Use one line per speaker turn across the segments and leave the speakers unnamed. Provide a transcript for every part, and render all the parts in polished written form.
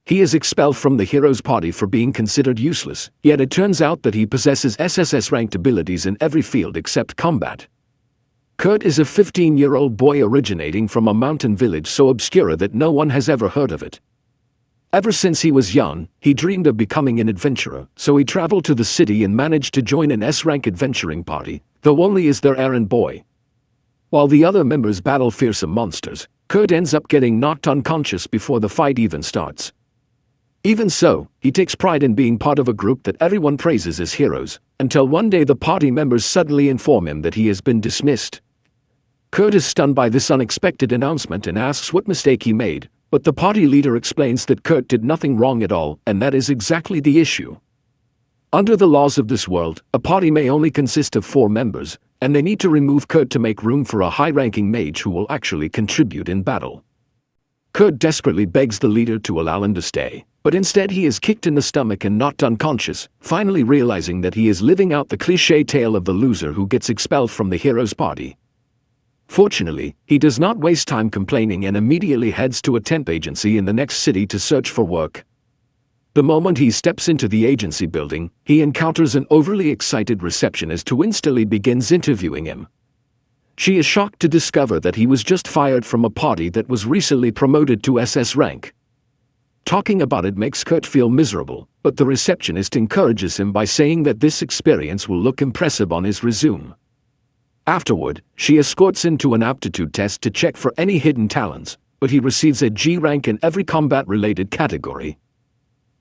He is expelled from the hero's party for being considered useless, yet it turns out that he possesses SSS-ranked abilities in every field except combat. Kurt is a 15-year-old boy originating from a mountain village so obscure that no one has ever heard of it. Ever since he was young, he dreamed of becoming an adventurer, so he traveled to the city and managed to join an S-rank adventuring party, though only as their errand boy. While the other members battle fearsome monsters, Kurt ends up getting knocked unconscious before the fight even starts. Even so, he takes pride in being part of a group that everyone praises as heroes, until one day the party members suddenly inform him that he has been dismissed. Kurt is stunned by this unexpected announcement and asks what mistake he made, but the party leader explains that Kurt did nothing wrong at all, and that is exactly the issue. Under the laws of this world, a party may only consist of 4 members, and they need to remove Kurt to make room for a high-ranking mage who will actually contribute in battle. Kurt desperately begs the leader to allow him to stay, but instead he is kicked in the stomach and knocked unconscious, finally realizing that he is living out the cliché tale of the loser who gets expelled from the hero's party. Fortunately, he does not waste time complaining and immediately heads to a temp agency in the next city to search for work. The moment he steps into the agency building, he encounters an overly excited receptionist who instantly begins interviewing him. She is shocked to discover that he was just fired from a party that was recently promoted to SS rank. Talking about it makes Kurt feel miserable, but the receptionist encourages him by saying that this experience will look impressive on his resume. Afterward, she escorts him to an aptitude test to check for any hidden talents, but he receives a G rank in every combat-related category.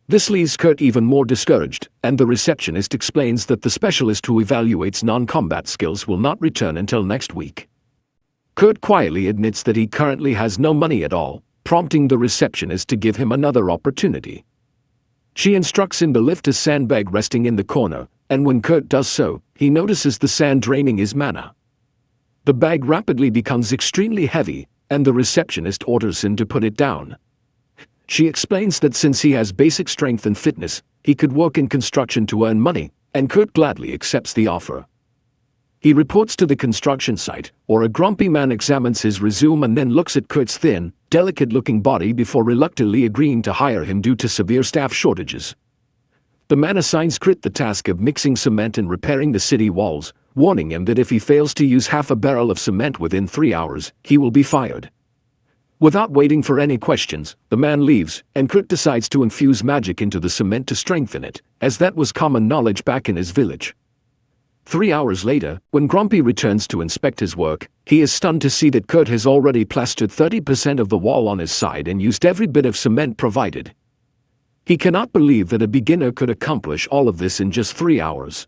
This leaves Kurt even more discouraged, and the receptionist explains that the specialist who evaluates non-combat skills will not return until next week. Kurt quietly admits that he currently has no money at all, prompting the receptionist to give him another opportunity. She instructs him to lift a sandbag resting in the corner, and when Kurt does so, he notices the sand draining his mana. The bag rapidly becomes extremely heavy, and the receptionist orders him to put it down. She explains that since he has basic strength and fitness, he could work in construction to earn money, and Kurt gladly accepts the offer. He reports to the construction site, or a grumpy man examines his resume and then looks at Kurt's thin, delicate-looking body before reluctantly agreeing to hire him due to severe staff shortages. The man assigns Kurt the task of mixing cement and repairing the city walls, warning him that if he fails to use half a barrel of cement within 3 hours, he will be fired. Without waiting for any questions, the man leaves, and Kurt decides to infuse magic into the cement to strengthen it, as that was common knowledge back in his village. 3 hours later, when Grumpy returns to inspect his work, he is stunned to see that Kurt has already plastered 30% of the wall on his side and used every bit of cement provided. He cannot believe that a beginner could accomplish all of this in just 3 hours.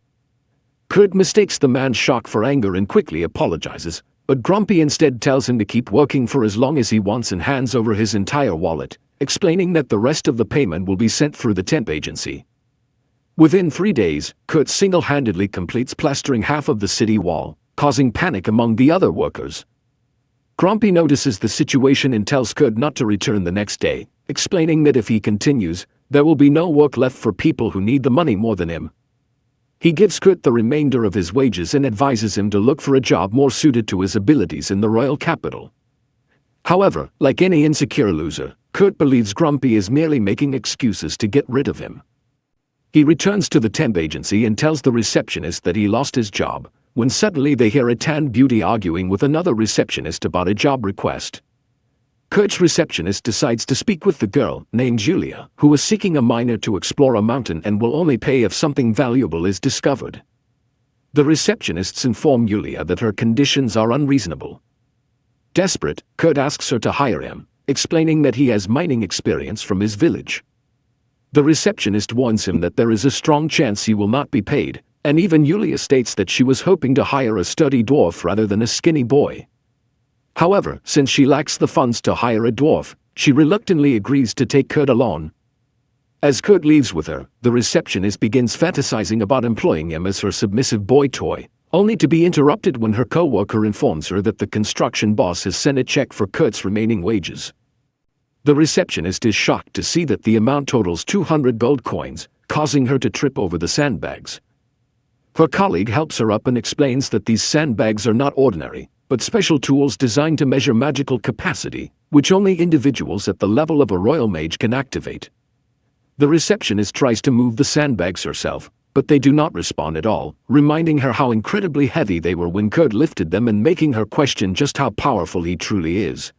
Kurt mistakes the man's shock for anger and quickly apologizes, but Grumpy instead tells him to keep working for as long as he wants and hands over his entire wallet, explaining that the rest of the payment will be sent through the temp agency. Within 3 days, Kurt single-handedly completes plastering half of the city wall, causing panic among the other workers. Grumpy notices the situation and tells Kurt not to return the next day, explaining that if he continues, there will be no work left for people who need the money more than him. He gives Kurt the remainder of his wages and advises him to look for a job more suited to his abilities in the royal capital. However, like any insecure loser, Kurt believes Grumpy is merely making excuses to get rid of him. He returns to the temp agency and tells the receptionist that he lost his job, when suddenly they hear a tanned beauty arguing with another receptionist about a job request. Kurt's receptionist decides to speak with the girl, named Julia, who is seeking a miner to explore a mountain and will only pay if something valuable is discovered. The receptionists inform Julia that her conditions are unreasonable. Desperate, Kurt asks her to hire him, explaining that he has mining experience from his village. The receptionist warns him that there is a strong chance he will not be paid, and even Julia states that she was hoping to hire a sturdy dwarf rather than a skinny boy. However, since she lacks the funds to hire a dwarf, she reluctantly agrees to take Kurt along. As Kurt leaves with her, the receptionist begins fantasizing about employing him as her submissive boy toy, only to be interrupted when her co-worker informs her that the construction boss has sent a check for Kurt's remaining wages. The receptionist is shocked to see that the amount totals 200 gold coins, causing her to trip over the sandbags. Her colleague helps her up and explains that these sandbags are not ordinary, but special tools designed to measure magical capacity, which only individuals at the level of a royal mage can activate. The receptionist tries to move the sandbags herself, but they do not respond at all, reminding her how incredibly heavy they were when Kurt lifted them and making her question just how powerful he truly is.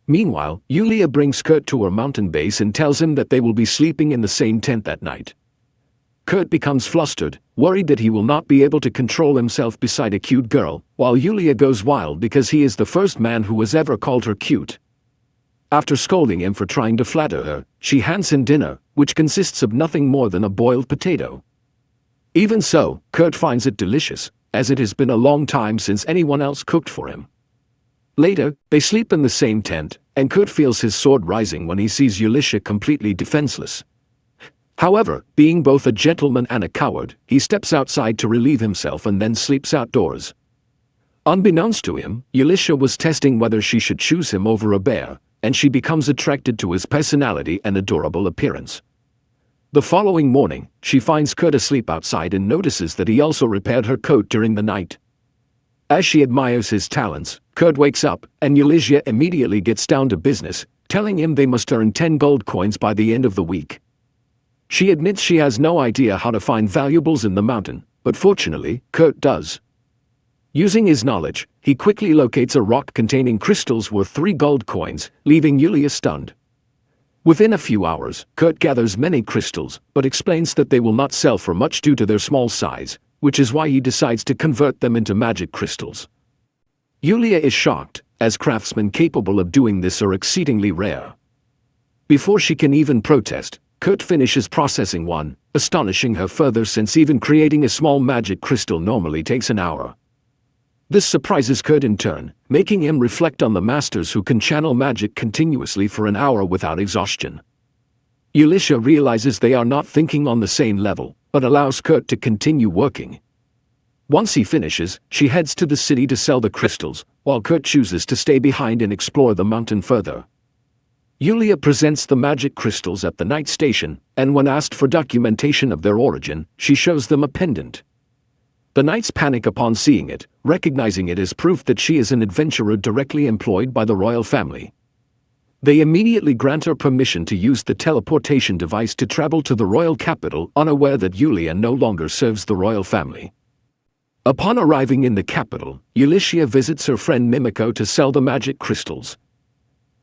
Meanwhile, Yulia brings Kurt to her mountain base and tells him that they will be sleeping in the same tent that night. Kurt becomes flustered, worried that he will not be able to control himself beside a cute girl, while Yulia goes wild because he is the first man who has ever called her cute. After scolding him for trying to flatter her, she hands him dinner, which consists of nothing more than a boiled potato. Even so, Kurt finds it delicious, as it has been a long time since anyone else cooked for him. Later, they sleep in the same tent, and Kurt feels his sword rising when he sees Yulia completely defenseless. However, being both a gentleman and a coward, he steps outside to relieve himself and then sleeps outdoors. Unbeknownst to him, Yulia was testing whether she should choose him over a bear, and she becomes attracted to his personality and adorable appearance. The following morning, she finds Kurt asleep outside and notices that he also repaired her coat during the night. As she admires his talents, Kurt wakes up, and Yulia immediately gets down to business, telling him they must earn 10 gold coins by the end of the week. She admits she has no idea how to find valuables in the mountain, but fortunately, Kurt does. Using his knowledge, he quickly locates a rock containing crystals worth 3 gold coins, leaving Yulia stunned. Within a few hours, Kurt gathers many crystals, but explains that they will not sell for much due to their small size, which is why he decides to convert them into magic crystals. Yulia is shocked, as craftsmen capable of doing this are exceedingly rare. Before she can even protest, Kurt finishes processing one, astonishing her further since even creating a small magic crystal normally takes an hour. This surprises Kurt in turn, making him reflect on the masters who can channel magic continuously for an hour without exhaustion. Yulia realizes they are not thinking on the same level, but allows Kurt to continue working. Once he finishes, she heads to the city to sell the crystals, while Kurt chooses to stay behind and explore the mountain further. Yulia presents the magic crystals at the night station, and when asked for documentation of their origin, she shows them a pendant. The knights panic upon seeing it, recognizing it as proof that she is an adventurer directly employed by the royal family. They immediately grant her permission to use the teleportation device to travel to the royal capital, unaware that Yulia no longer serves the royal family. Upon arriving in the capital, Yulia visits her friend Mimiko to sell the magic crystals.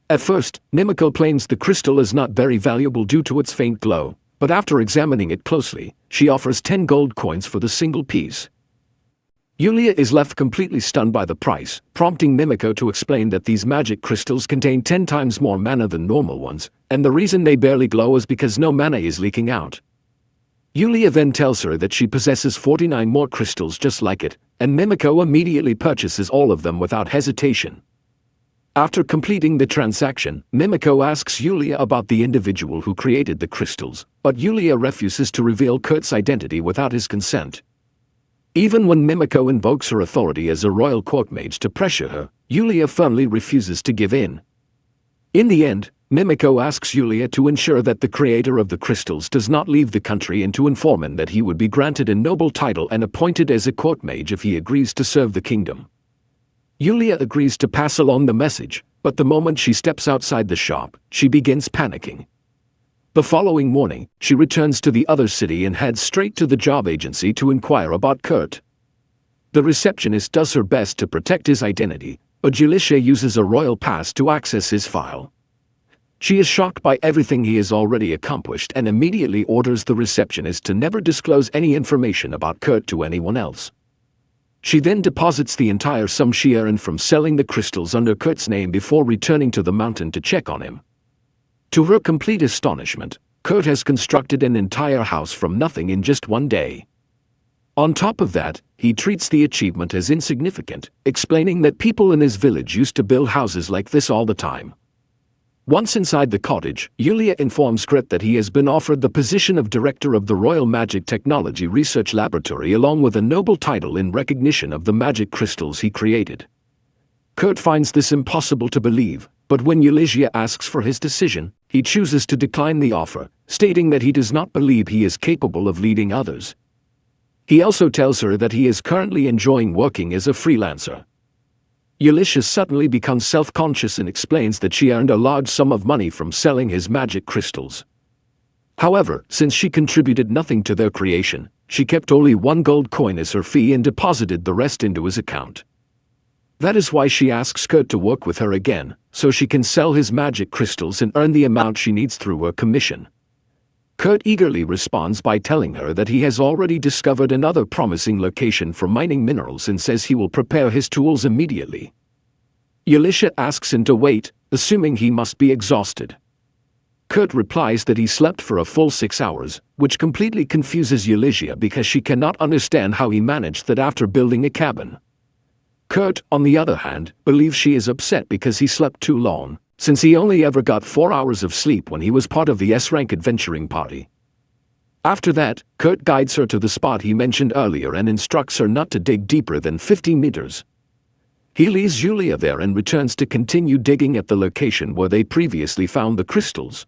At first, Mimiko claims the crystal is not very valuable due to its faint glow, but after examining it closely, she offers 10 gold coins for the single piece. Yulia is left completely stunned by the price, prompting Mimiko to explain that these magic crystals contain 10 times more mana than normal ones, and the reason they barely glow is because no mana is leaking out. Yulia then tells her that she possesses 49 more crystals just like it, and Mimiko immediately purchases all of them without hesitation. After completing the transaction, Mimiko asks Yulia about the individual who created the crystals, but Yulia refuses to reveal Kurt's identity without his consent. Even when Mimiko invokes her authority as a royal court mage to pressure her, Yulia firmly refuses to give in. In the end, Mimiko asks Yulia to ensure that the creator of the crystals does not leave the country and to inform him that he would be granted a noble title and appointed as a court mage if he agrees to serve the kingdom. Yulia agrees to pass along the message, but the moment she steps outside the shop, she begins panicking. The following morning, she returns to the other city and heads straight to the job agency to inquire about Kurt. The receptionist does her best to protect his identity, but Yulia uses a royal pass to access his file. She is shocked by everything he has already accomplished and immediately orders the receptionist to never disclose any information about Kurt to anyone else. She then deposits the entire sum she earned from selling the crystals under Kurt's name before returning to the mountain to check on him. To her complete astonishment, Kurt has constructed an entire house from nothing in just one day. On top of that, he treats the achievement as insignificant, explaining that people in his village used to build houses like this all the time. Once inside the cottage, Yulia informs Kurt that he has been offered the position of director of the Royal Magic Technology Research Laboratory along with a noble title in recognition of the magic crystals he created. Kurt finds this impossible to believe, but when Yulia asks for his decision, he chooses to decline the offer, stating that he does not believe he is capable of leading others. He also tells her that he is currently enjoying working as a freelancer. Yulia suddenly becomes self-conscious and explains that she earned a large sum of money from selling his magic crystals. However, since she contributed nothing to their creation, she kept only 1 gold coin as her fee and deposited the rest into his account. That is why she asks Kurt to work with her again, so she can sell his magic crystals and earn the amount she needs through her commission. Kurt eagerly responds by telling her that he has already discovered another promising location for mining minerals and says he will prepare his tools immediately. Ulisha asks him to wait, assuming he must be exhausted. Kurt replies that he slept for a full 6 hours, which completely confuses Ulisha because she cannot understand how he managed that after building a cabin. Kurt, on the other hand, believes she is upset because he slept too long, since he only ever got 4 hours of sleep when he was part of the S-rank adventuring party. After that, Kurt guides her to the spot he mentioned earlier and instructs her not to dig deeper than 50 meters. He leaves Julia there and returns to continue digging at the location where they previously found the crystals.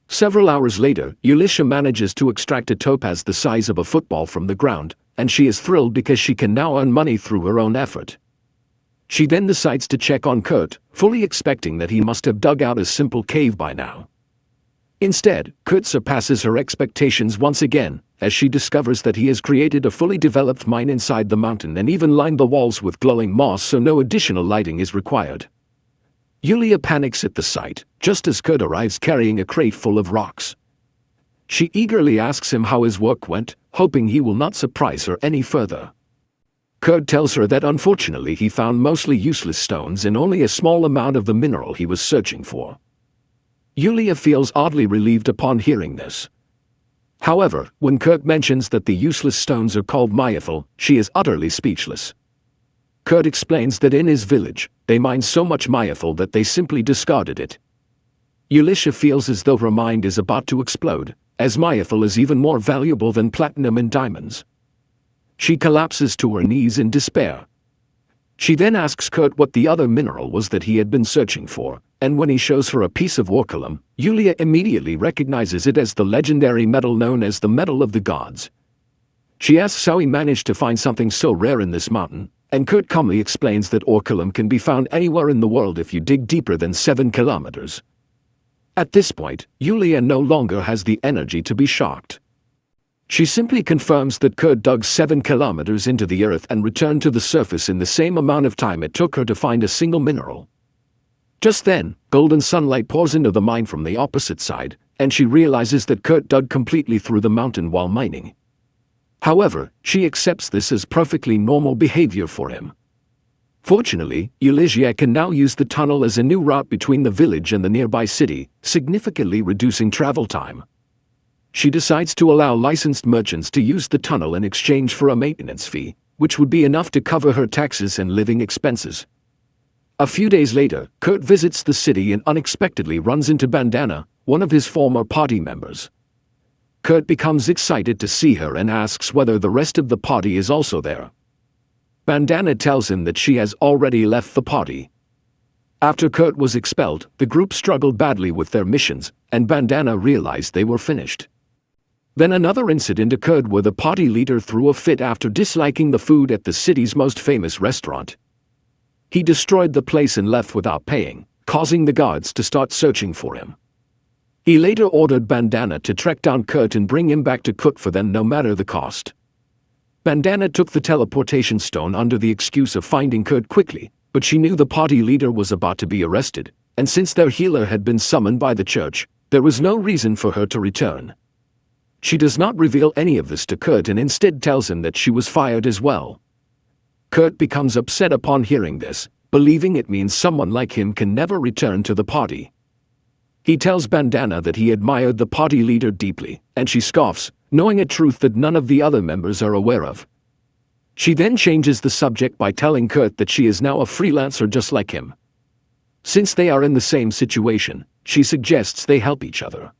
Several hours later, Ulisha manages to extract a topaz the size of a football from the ground, and she is thrilled because she can now earn money through her own effort. She then decides to check on Kurt, fully expecting that he must have dug out a simple cave by now. Instead, Kurt surpasses her expectations once again, as she discovers that he has created a fully developed mine inside the mountain and even lined the walls with glowing moss so no additional lighting is required. Yulia panics at the sight, just as Kurt arrives carrying a crate full of rocks. She eagerly asks him how his work went, hoping he will not surprise her any further. Kurt tells her that unfortunately he found mostly useless stones and only a small amount of the mineral he was searching for. Yulia feels oddly relieved upon hearing this. However, when Kurt mentions that the useless stones are called mayafel, she is utterly speechless. Kurt explains that in his village, they mine so much mayafel that they simply discarded it. Ulisha feels as though her mind is about to explode, as mayafel is even more valuable than platinum and diamonds. She collapses to her knees in despair. She then asks Kurt what the other mineral was that he had been searching for, and when he shows her a piece of orcolum, Yulia immediately recognizes it as the legendary metal known as the Metal of the Gods. She asks how he managed to find something so rare in this mountain, and Kurt calmly explains that orcolum can be found anywhere in the world if you dig deeper than 7 kilometers. At this point, Yulia no longer has the energy to be shocked. She simply confirms that Kurt dug 7 kilometers into the earth and returned to the surface in the same amount of time it took her to find a single mineral. Just then, golden sunlight pours into the mine from the opposite side, and she realizes that Kurt dug completely through the mountain while mining. However, she accepts this as perfectly normal behavior for him. Fortunately, Ulisha can now use the tunnel as a new route between the village and the nearby city, significantly reducing travel time. She decides to allow licensed merchants to use the tunnel in exchange for a maintenance fee, which would be enough to cover her taxes and living expenses. A few days later, Kurt visits the city and unexpectedly runs into Bandana, one of his former party members. Kurt becomes excited to see her and asks whether the rest of the party is also there. Bandana tells him that she has already left the party. After Kurt was expelled, the group struggled badly with their missions, and Bandana realized they were finished. Then another incident occurred where the party leader threw a fit after disliking the food at the city's most famous restaurant. He destroyed the place and left without paying, causing the guards to start searching for him. He later ordered Bandana to track down Kurt and bring him back to cook for them no matter the cost. Bandana took the teleportation stone under the excuse of finding Kurt quickly, but she knew the party leader was about to be arrested, and since their healer had been summoned by the church, there was no reason for her to return. She does not reveal any of this to Kurt and instead tells him that she was fired as well. Kurt becomes upset upon hearing this, believing it means someone like him can never return to the party. He tells Bandana that he admired the party leader deeply, and she scoffs, knowing a truth that none of the other members are aware of. She then changes the subject by telling Kurt that she is now a freelancer just like him. Since they are in the same situation, she suggests they help each other.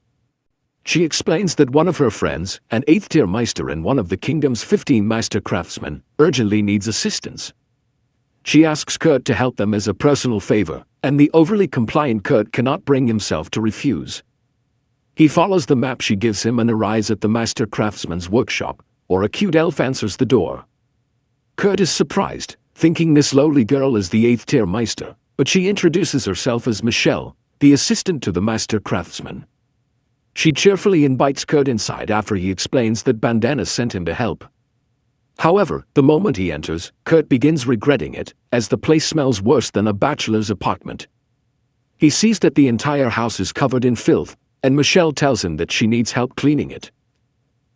She explains that one of her friends, an 8th-tier Meister and one of the kingdom's 15 master craftsmen, urgently needs assistance. She asks Kurt to help them as a personal favor, and the overly compliant Kurt cannot bring himself to refuse. He follows the map she gives him and arrives at the master craftsman's workshop, or a cute elf answers the door. Kurt is surprised, thinking this lowly girl is the 8th-tier Meister, but she introduces herself as Michelle, the assistant to the master craftsman. She cheerfully invites Kurt inside after he explains that Bandana sent him to help. However, the moment he enters, Kurt begins regretting it, as the place smells worse than a bachelor's apartment. He sees that the entire house is covered in filth, and Michelle tells him that she needs help cleaning it.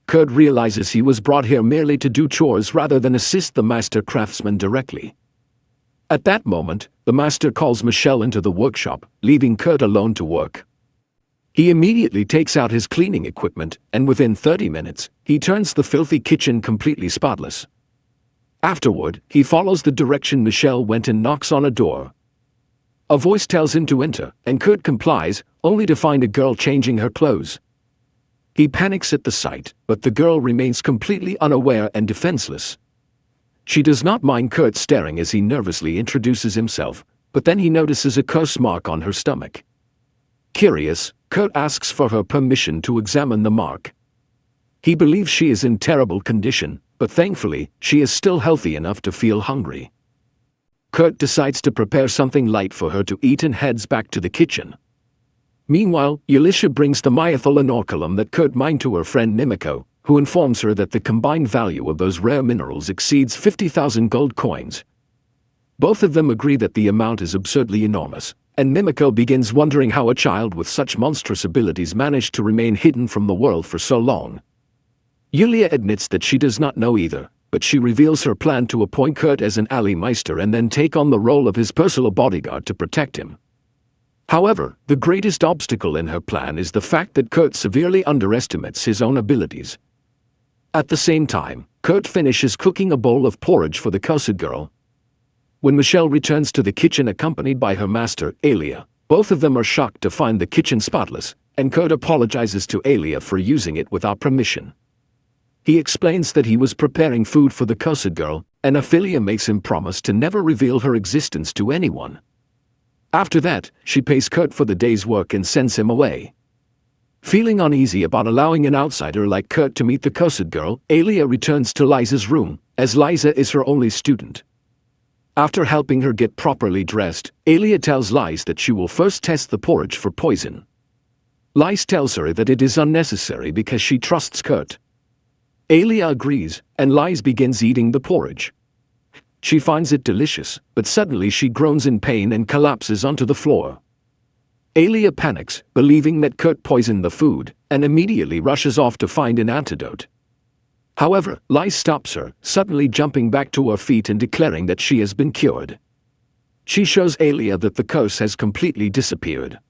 Kurt realizes he was brought here merely to do chores rather than assist the master craftsman directly. At that moment, the master calls Michelle into the workshop, leaving Kurt alone to work. He immediately takes out his cleaning equipment, and within 30 minutes, he turns the filthy kitchen completely spotless. Afterward, he follows the direction Michelle went and knocks on a door. A voice tells him to enter, and Kurt complies, only to find a girl changing her clothes. He panics at the sight, but the girl remains completely unaware and defenseless. She does not mind Kurt staring as he nervously introduces himself, but then he notices a curse mark on her stomach. Curious, Kurt asks for her permission to examine the mark. He believes she is in terrible condition, but thankfully, she is still healthy enough to feel hungry. Kurt decides to prepare something light for her to eat and heads back to the kitchen. Meanwhile, Elisha brings the myethylenoculum that Kurt mined to her friend Nimiko, who informs her that the combined value of those rare minerals exceeds 50,000 gold coins. Both of them agree that the amount is absurdly enormous, and Nimiko begins wondering how a child with such monstrous abilities managed to remain hidden from the world for so long. Yulia admits that she does not know either, but she reveals her plan to appoint Kurt as an alley meister and then take on the role of his personal bodyguard to protect him. However, the greatest obstacle in her plan is the fact that Kurt severely underestimates his own abilities. At the same time, Kurt finishes cooking a bowl of porridge for the cursed girl. When Michelle returns to the kitchen accompanied by her master, Alia, both of them are shocked to find the kitchen spotless, and Kurt apologizes to Alia for using it without permission. He explains that he was preparing food for the cursed girl, and Ophelia makes him promise to never reveal her existence to anyone. After that, she pays Kurt for the day's work and sends him away. Feeling uneasy about allowing an outsider like Kurt to meet the cursed girl, Alia returns to Liza's room, as Liza is her only student. After helping her get properly dressed, Alia tells Liz that she will first test the porridge for poison. Liz tells her that it is unnecessary because she trusts Kurt. Alia agrees, and Liz begins eating the porridge. She finds it delicious, but suddenly she groans in pain and collapses onto the floor. Alia panics, believing that Kurt poisoned the food, and immediately rushes off to find an antidote. However, Liz stops her, suddenly jumping back to her feet and declaring that she has been cured. She shows Alia that the curse has completely disappeared.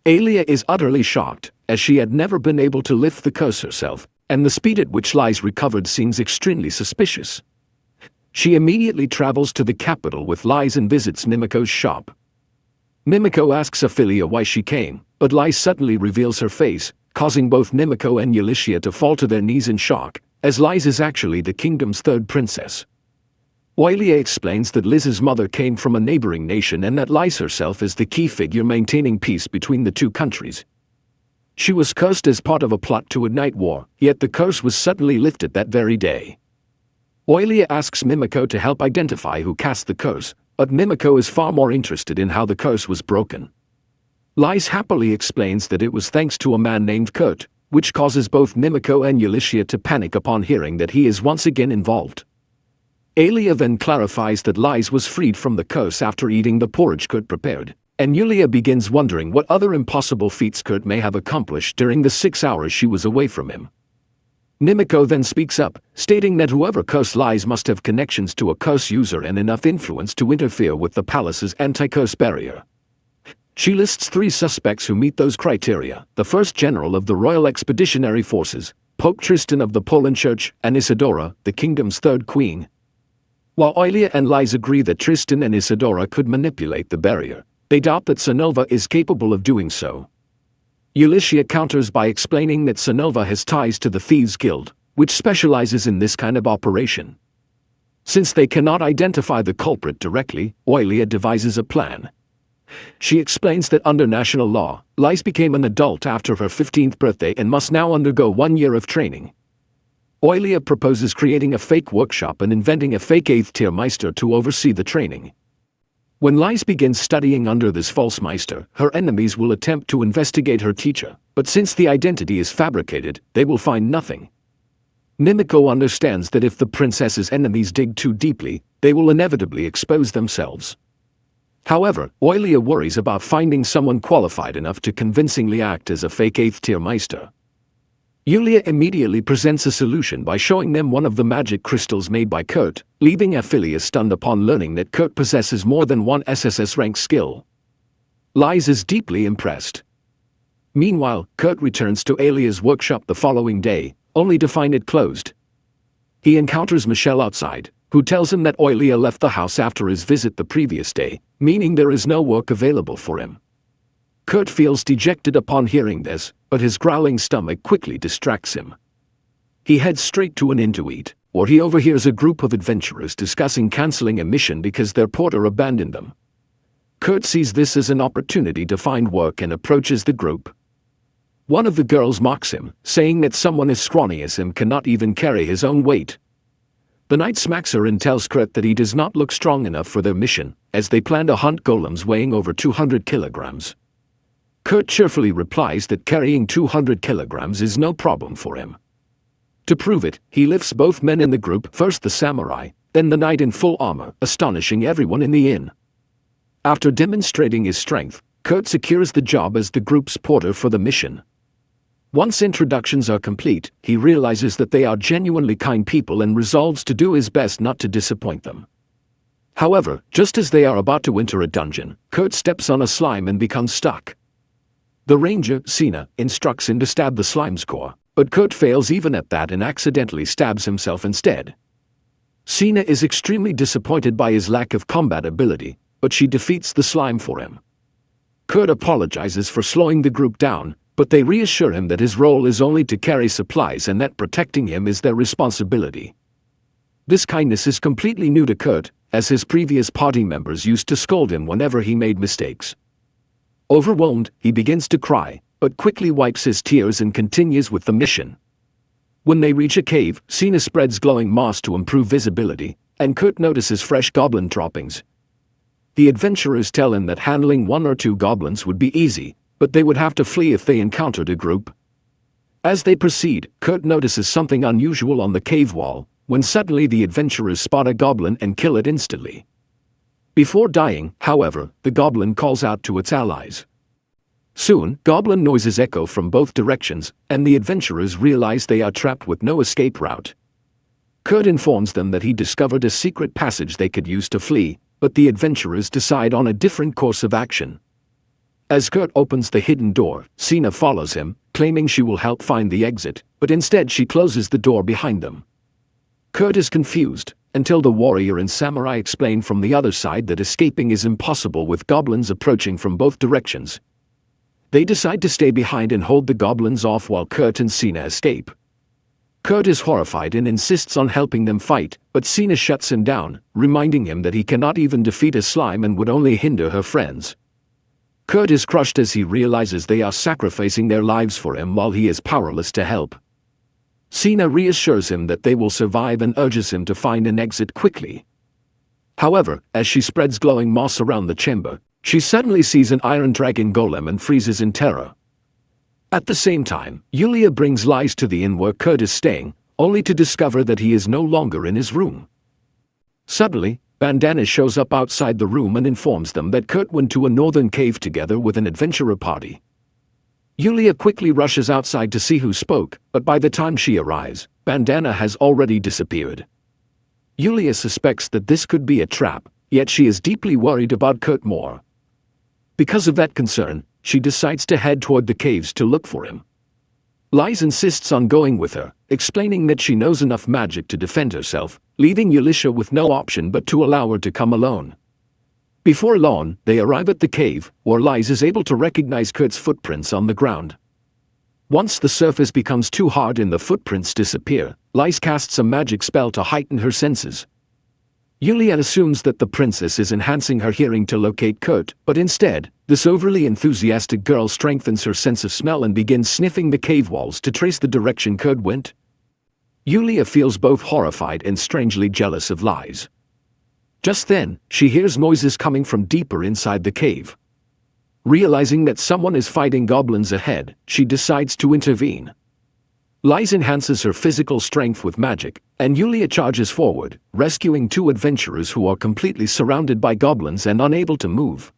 Alia is utterly shocked, as she had never been able to lift the curse herself, and the speed at which Liz recovered seems extremely suspicious. She immediately travels to the capital with Liz and visits Nimiko's shop. Nimiko asks Ophelia why she came, but Liz suddenly reveals her face, causing both Nimiko and Elisha to fall to their knees in shock, as Liz is actually the kingdom's third princess. Oilia explains that Liz's mother came from a neighboring nation and that Liz herself is the key figure maintaining peace between the two countries. She was cursed as part of a plot to ignite war, yet the curse was suddenly lifted that very day. Oilia asks Nimiko to help identify who cast the curse, but Nimiko is far more interested in how the curse was broken. Liz happily explains that it was thanks to a man named Kurt, which causes both Nimiko and Elisha to panic upon hearing that he is once again involved. Alia then clarifies that Liz was freed from the curse after eating the porridge Kurt prepared, and Yulia begins wondering what other impossible feats Kurt may have accomplished during the 6 hours she was away from him. Nimiko then speaks up, stating that whoever cursed Liz must have connections to a curse user and enough influence to interfere with the palace's anti-curse barrier. She lists 3 suspects who meet those criteria: the first general of the Royal Expeditionary Forces, Pope Tristan of the Poland Church, and Isidora, the kingdom's third queen. While Oilia and Liz agree that Tristan and Isidora could manipulate the barrier, they doubt that Sanova is capable of doing so. Elisha counters by explaining that Sanova has ties to the Thieves' Guild, which specializes in this kind of operation. Since they cannot identify the culprit directly, Oilia devises a plan. She explains that under national law, Liz became an adult after her 15th birthday and must now undergo 1 year of training. Oilia proposes creating a fake workshop and inventing a fake 8th-tier meister to oversee the training. When Lise begins studying under this false meister, her enemies will attempt to investigate her teacher, but since the identity is fabricated, they will find nothing. Mimiko understands that if the princess's enemies dig too deeply, they will inevitably expose themselves. However, Oilia worries about finding someone qualified enough to convincingly act as a fake 8th-tier meister. Yulia immediately presents a solution by showing them one of the magic crystals made by Kurt, leaving Ophelia stunned upon learning that Kurt possesses more than one SSS-ranked skill. Lise is deeply impressed. Meanwhile, Kurt returns to Alia's workshop the following day, only to find it closed. He encounters Michelle outside, who tells him that Oilia left the house after his visit the previous day, meaning there is no work available for him. Kurt feels dejected upon hearing this, but his growling stomach quickly distracts him. He heads straight to an inn to eat, where he overhears a group of adventurers discussing canceling a mission because their porter abandoned them. Kurt sees this as an opportunity to find work and approaches the group. One of the girls mocks him, saying that someone as scrawny as him cannot even carry his own weight. The knight smacks her and tells Kurt that he does not look strong enough for their mission, as they plan to hunt golems weighing over 200 kilograms. Kurt cheerfully replies that carrying 200 kilograms is no problem for him. To prove it, he lifts both men in the group, first the samurai, then the knight in full armor, astonishing everyone in the inn. After demonstrating his strength, Kurt secures the job as the group's porter for the mission. Once introductions are complete, he realizes that they are genuinely kind people and resolves to do his best not to disappoint them. However, just as they are about to enter a dungeon, Kurt steps on a slime and becomes stuck. The ranger, Sina, instructs him to stab the slime's core, but Kurt fails even at that and accidentally stabs himself instead. Sina is extremely disappointed by his lack of combat ability, but she defeats the slime for him. Kurt apologizes for slowing the group down, but they reassure him that his role is only to carry supplies and that protecting him is their responsibility. This kindness is completely new to Kurt, as his previous party members used to scold him whenever he made mistakes. Overwhelmed, he begins to cry, but quickly wipes his tears and continues with the mission. When they reach a cave, Sina spreads glowing moss to improve visibility, and Kurt notices fresh goblin droppings. The adventurers tell him that handling 1 or 2 goblins would be easy, but they would have to flee if they encountered a group. As they proceed, Kurt notices something unusual on the cave wall, when suddenly the adventurers spot a goblin and kill it instantly. Before dying, however, the goblin calls out to its allies. Soon, goblin noises echo from both directions, and the adventurers realize they are trapped with no escape route. Kurt informs them that he discovered a secret passage they could use to flee, but the adventurers decide on a different course of action. As Kurt opens the hidden door, Sina follows him, claiming she will help find the exit, but instead she closes the door behind them. Kurt is confused, until the warrior and samurai explain from the other side that escaping is impossible with goblins approaching from both directions. They decide to stay behind and hold the goblins off while Kurt and Sina escape. Kurt is horrified and insists on helping them fight, but Sina shuts him down, reminding him that he cannot even defeat a slime and would only hinder her friends. Kurt is crushed as he realizes they are sacrificing their lives for him while he is powerless to help. Sina reassures him that they will survive and urges him to find an exit quickly. However, as she spreads glowing moss around the chamber, she suddenly sees an iron dragon golem and freezes in terror. At the same time, Yulia brings Lise to the inn where Kurt is staying, only to discover that he is no longer in his room. Suddenly, Bandana shows up outside the room and informs them that Kurt went to a northern cave together with an adventurer party. Yulia quickly rushes outside to see who spoke, but by the time she arrives, Bandana has already disappeared. Yulia suspects that this could be a trap, yet she is deeply worried about Kurt more. Because of that concern, she decides to head toward the caves to look for him. Lise insists on going with her, explaining that she knows enough magic to defend herself, leaving Yulisha with no option but to allow her to come alone. Before long, they arrive at the cave, where Lise is able to recognize Kurt's footprints on the ground. Once the surface becomes too hard and the footprints disappear, Lise casts a magic spell to heighten her senses. Yulia assumes that the princess is enhancing her hearing to locate Kurt, but instead, this overly enthusiastic girl strengthens her sense of smell and begins sniffing the cave walls to trace the direction Kurt went. Yulia feels both horrified and strangely jealous of Lise. Just then, she hears noises coming from deeper inside the cave. Realizing that someone is fighting goblins ahead, she decides to intervene. Liz enhances her physical strength with magic, and Yulia charges forward, rescuing two adventurers who are completely surrounded by goblins and unable to move.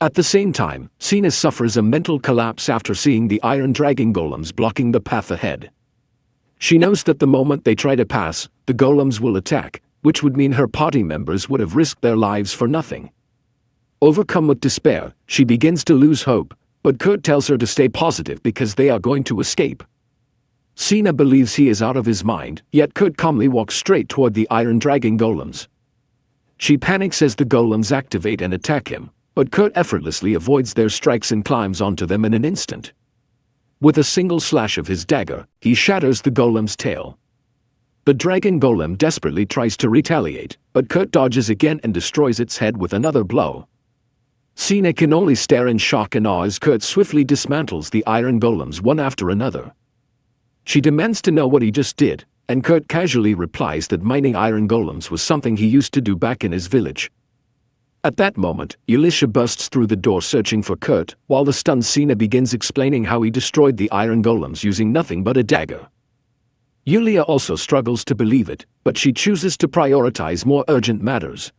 At the same time, Sina suffers a mental collapse after seeing the iron dragon golems blocking the path ahead. She knows that the moment they try to pass, the golems will attack, which would mean her party members would have risked their lives for nothing. Overcome with despair, she begins to lose hope, but Kurt tells her to stay positive because they are going to escape. Sina believes he is out of his mind, yet Kurt calmly walks straight toward the iron dragon golems. She panics as the golems activate and attack him, but Kurt effortlessly avoids their strikes and climbs onto them in an instant. With a single slash of his dagger, he shatters the golem's tail. The dragon golem desperately tries to retaliate, but Kurt dodges again and destroys its head with another blow. Sina can only stare in shock and awe as Kurt swiftly dismantles the iron golems one after another. She demands to know what he just did, and Kurt casually replies that mining iron golems was something he used to do back in his village. At that moment, Elisha bursts through the door searching for Kurt, while the stunned Sina begins explaining how he destroyed the iron golems using nothing but a dagger. Yulia also struggles to believe it, but she chooses to prioritize more urgent matters.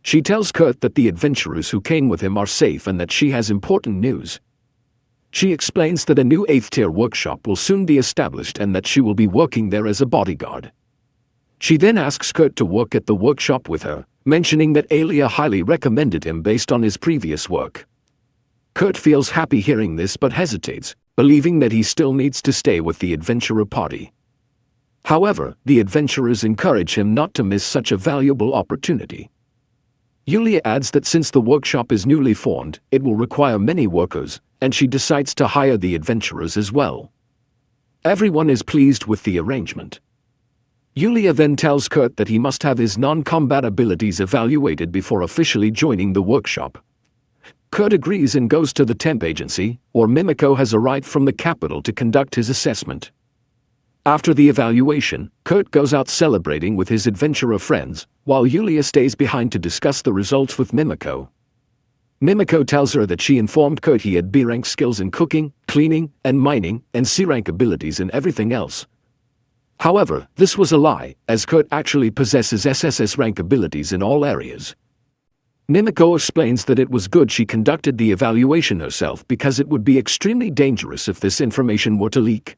She tells Kurt that the adventurers who came with him are safe and that she has important news. She explains that a new 8th-tier workshop will soon be established and that she will be working there as a bodyguard. She then asks Kurt to work at the workshop with her, mentioning that Alia highly recommended him based on his previous work. Kurt feels happy hearing this but hesitates, believing that he still needs to stay with the adventurer party. However, the adventurers encourage him not to miss such a valuable opportunity. Yulia adds that since the workshop is newly formed, it will require many workers, and she decides to hire the adventurers as well. Everyone is pleased with the arrangement. Yulia then tells Kurt that he must have his non-combat abilities evaluated before officially joining the workshop. Kurt agrees and goes to the temp agency, where Mimiko has arrived from the capital to conduct his assessment. After the evaluation, Kurt goes out celebrating with his adventurer friends, while Yulia stays behind to discuss the results with Mimiko. Mimiko tells her that she informed Kurt he had B-rank skills in cooking, cleaning, and mining, and C-rank abilities in everything else. However, this was a lie, as Kurt actually possesses SSS-ranked abilities in all areas. Mimiko explains that it was good she conducted the evaluation herself because it would be extremely dangerous if this information were to leak.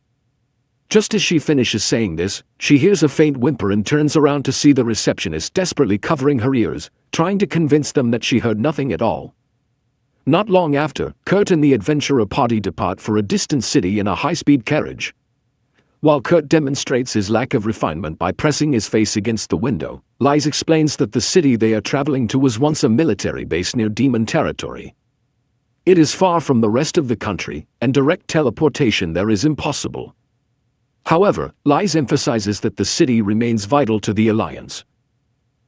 Just as she finishes saying this, she hears a faint whimper and turns around to see the receptionist desperately covering her ears, trying to convince them that she heard nothing at all. Not long after, Kurt and the adventurer party depart for a distant city in a high-speed carriage. While Kurt demonstrates his lack of refinement by pressing his face against the window, Liz explains that the city they are traveling to was once a military base near Demon Territory. It is far from the rest of the country, and direct teleportation there is impossible. However, Liz emphasizes that the city remains vital to the Alliance.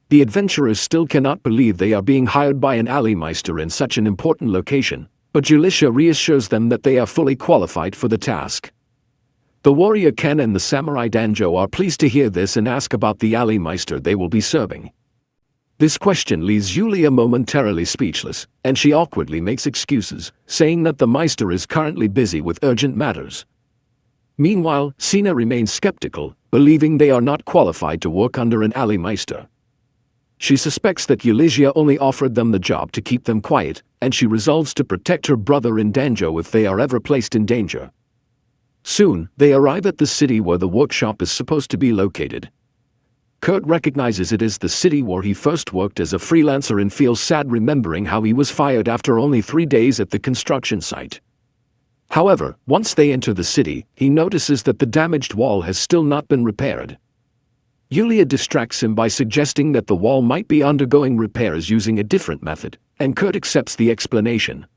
The adventurers still cannot believe they are being hired by an Alley-meister in such an important location, but Julisha reassures them that they are fully qualified for the task. The warrior Ken and the samurai Danjo are pleased to hear this and ask about the Alley-meister they will be serving. This question leaves Yulia momentarily speechless, and she awkwardly makes excuses, saying that the Meister is currently busy with urgent matters. Meanwhile, Sina remains skeptical, believing they are not qualified to work under an Alley-meister. She suspects that Yulia only offered them the job to keep them quiet, and she resolves to protect her brother in Danjo if they are ever placed in danger. Soon, they arrive at the city where the workshop is supposed to be located. Kurt recognizes it as the city where he first worked as a freelancer and feels sad remembering how he was fired after only 3 days at the construction site. However, once they enter the city, he notices that the damaged wall has still not been repaired. Yulia distracts him by suggesting that the wall might be undergoing repairs using a different method, and Kurt accepts the explanation.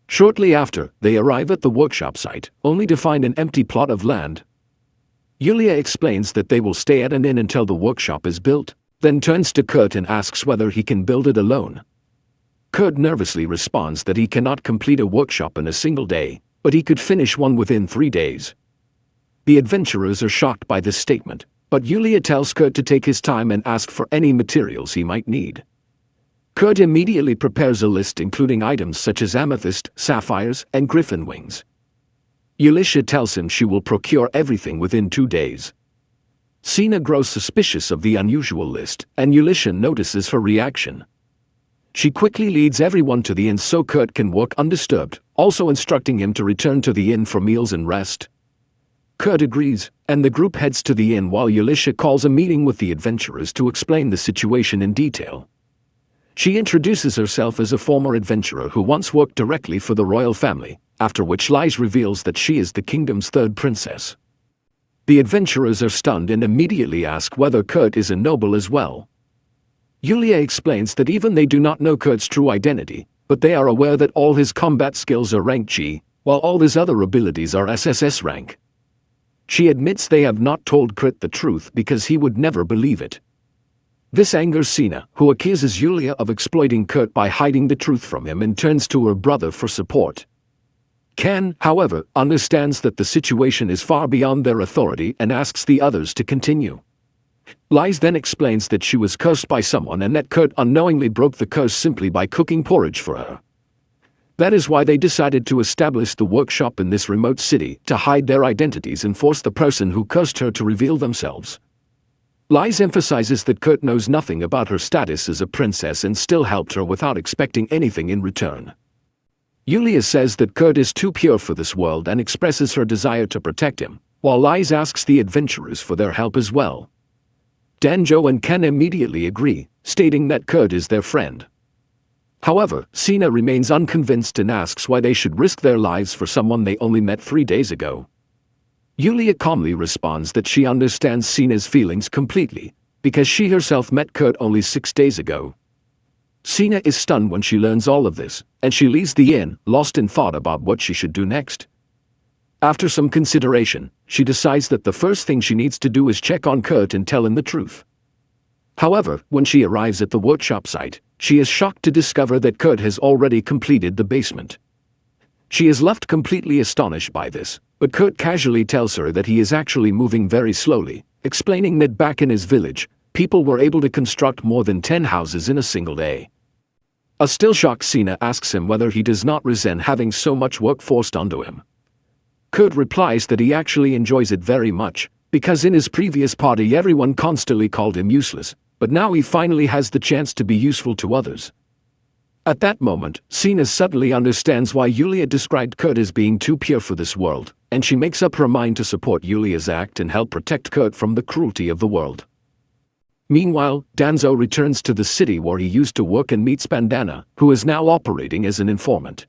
Shortly after, they arrive at the workshop site, only to find an empty plot of land. Yulia explains that they will stay at an inn until the workshop is built, then turns to Kurt and asks whether he can build it alone. Kurt nervously responds that he cannot complete a workshop in a single day, but he could finish one within 3 days. The adventurers are shocked by this statement, But Yulia tells Kurt to take his time and ask for any materials he might need. Kurt immediately prepares a list including items such as amethyst, sapphires, and griffin wings. Yulia tells him she will procure everything within 2 days. Sina grows suspicious of the unusual list, and Yulia notices her reaction. She quickly leads everyone to the inn so Kurt can work undisturbed, also instructing him to return to the inn for meals and rest. Kurt agrees, and the group heads to the inn while Yulia calls a meeting with the adventurers to explain the situation in detail. She introduces herself as a former adventurer who once worked directly for the royal family, after which Lies reveals that she is the kingdom's third princess. The adventurers are stunned and immediately ask whether Kurt is a noble as well. Yulia explains that even they do not know Kurt's true identity, but they are aware that all his combat skills are rank G, while all his other abilities are SSS rank. She admits they have not told Kurt the truth because he would never believe it. This angers Sina, who accuses Yulia of exploiting Kurt by hiding the truth from him and turns to her brother for support. Ken, however, understands that the situation is far beyond their authority and asks the others to continue. Lies then explains that she was cursed by someone and that Kurt unknowingly broke the curse simply by cooking porridge for her. That is why they decided to establish the workshop in this remote city to hide their identities and force the person who cursed her to reveal themselves. Lies emphasizes that Kurt knows nothing about her status as a princess and still helped her without expecting anything in return. Yulia says that Kurt is too pure for this world and expresses her desire to protect him, while Lies asks the adventurers for their help as well. Danjo and Ken immediately agree, stating that Kurt is their friend. However, Sina remains unconvinced and asks why they should risk their lives for someone they only met 3 days ago. Yulia calmly responds that she understands Sina's feelings completely, because she herself met Kurt only 6 days ago. Sina is stunned when she learns all of this, and she leaves the inn, lost in thought about what she should do next. After some consideration, she decides that the first thing she needs to do is check on Kurt and tell him the truth. However, when she arrives at the workshop site, she is shocked to discover that Kurt has already completed the basement. She is left completely astonished by this, but Kurt casually tells her that he is actually moving very slowly, explaining that back in his village, people were able to construct more than 10 houses in a single day. A still shocked Sina asks him whether he does not resent having so much work forced onto him. Kurt replies that he actually enjoys it very much, because in his previous party everyone constantly called him useless, but now he finally has the chance to be useful to others. At that moment, Sina suddenly understands why Yulia described Kurt as being too pure for this world, and she makes up her mind to support Yulia's act and help protect Kurt from the cruelty of the world. Meanwhile, Danzo returns to the city where he used to work and meets Bandana, who is now operating as an informant.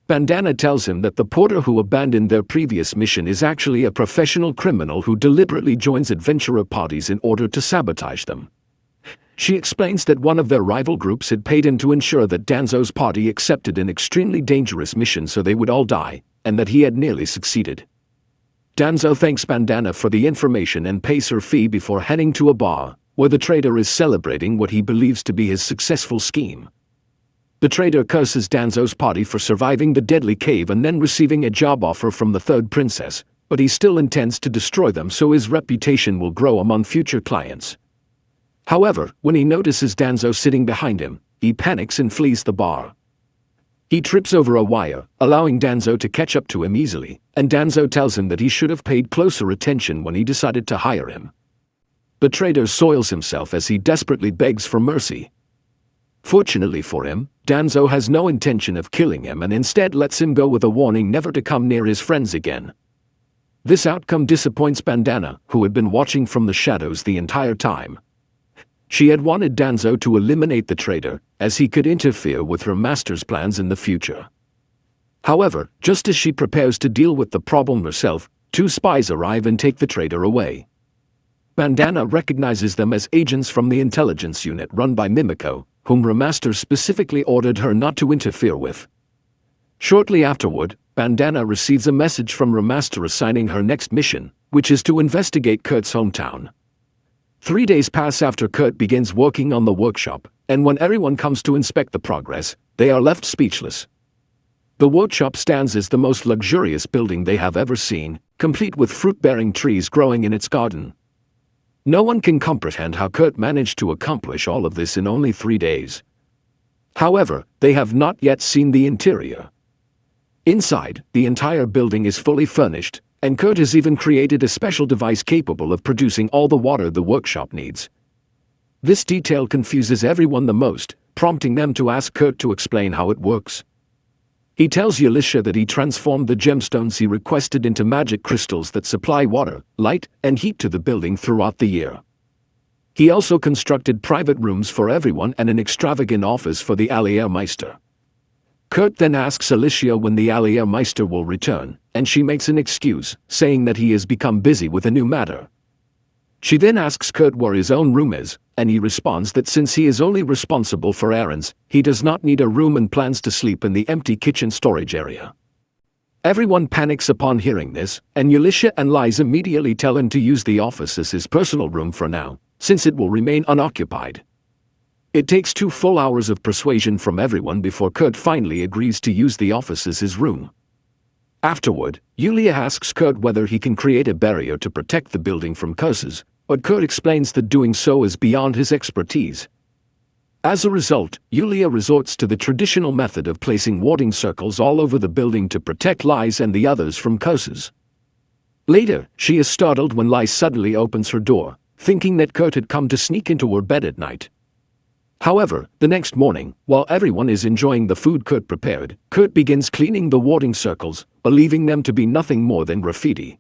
Bandana tells him that the porter who abandoned their previous mission is actually a professional criminal who deliberately joins adventurer parties in order to sabotage them. She explains that one of their rival groups had paid him to ensure that Danzo's party accepted an extremely dangerous mission so they would all die, and that he had nearly succeeded. Danzo thanks Bandana for the information and pays her fee before heading to a bar, where the trader is celebrating what he believes to be his successful scheme. The trader curses Danzo's party for surviving the deadly cave and then receiving a job offer from the third princess, but he still intends to destroy them so his reputation will grow among future clients. However, when he notices Danzo sitting behind him, he panics and flees the bar. He trips over a wire, allowing Danzo to catch up to him easily, and Danzo tells him that he should have paid closer attention when he decided to hire him. The trader soils himself as he desperately begs for mercy. Fortunately for him, Danzo has no intention of killing him and instead lets him go with a warning never to come near his friends again. This outcome disappoints Bandana, who had been watching from the shadows the entire time. She had wanted Danzo to eliminate the trader, as he could interfere with her master's plans in the future. However, just as she prepares to deal with the problem herself, 2 spies arrive and take the trader away. Bandana recognizes them as agents from the intelligence unit run by Mimiko, whom her master specifically ordered her not to interfere with. Shortly afterward, Bandana receives a message from her master assigning her next mission, which is to investigate Kurt's hometown. 3 days pass after Kurt begins working on the workshop, and when everyone comes to inspect the progress, they are left speechless. The workshop stands as the most luxurious building they have ever seen, complete with fruit-bearing trees growing in its garden. No one can comprehend how Kurt managed to accomplish all of this in only 3 days. However, they have not yet seen the interior. Inside, the entire building is fully furnished, and Kurt has even created a special device capable of producing all the water the workshop needs. This detail confuses everyone the most, prompting them to ask Kurt to explain how it works. He tells Ulisha that he transformed the gemstones he requested into magic crystals that supply water, light, and heat to the building throughout the year. He also constructed private rooms for everyone and an extravagant office for the Alleiermeister. Kurt then asks Alicia when the Alleiermeister will return, and she makes an excuse, saying that he has become busy with a new matter. She then asks Kurt where his own room is, and he responds that since he is only responsible for errands, he does not need a room and plans to sleep in the empty kitchen storage area. Everyone panics upon hearing this, and Ulisha and Lies immediately tell him to use the office as his personal room for now, since it will remain unoccupied. It takes 2 full hours of persuasion from everyone before Kurt finally agrees to use the office as his room. Afterward, Yulia asks Kurt whether he can create a barrier to protect the building from curses, but Kurt explains that doing so is beyond his expertise. As a result, Yulia resorts to the traditional method of placing warding circles all over the building to protect Lies and the others from curses. Later, she is startled when Lies suddenly opens her door, thinking that Kurt had come to sneak into her bed at night. However, the next morning, while everyone is enjoying the food Kurt prepared, Kurt begins cleaning the warding circles, believing them to be nothing more than graffiti.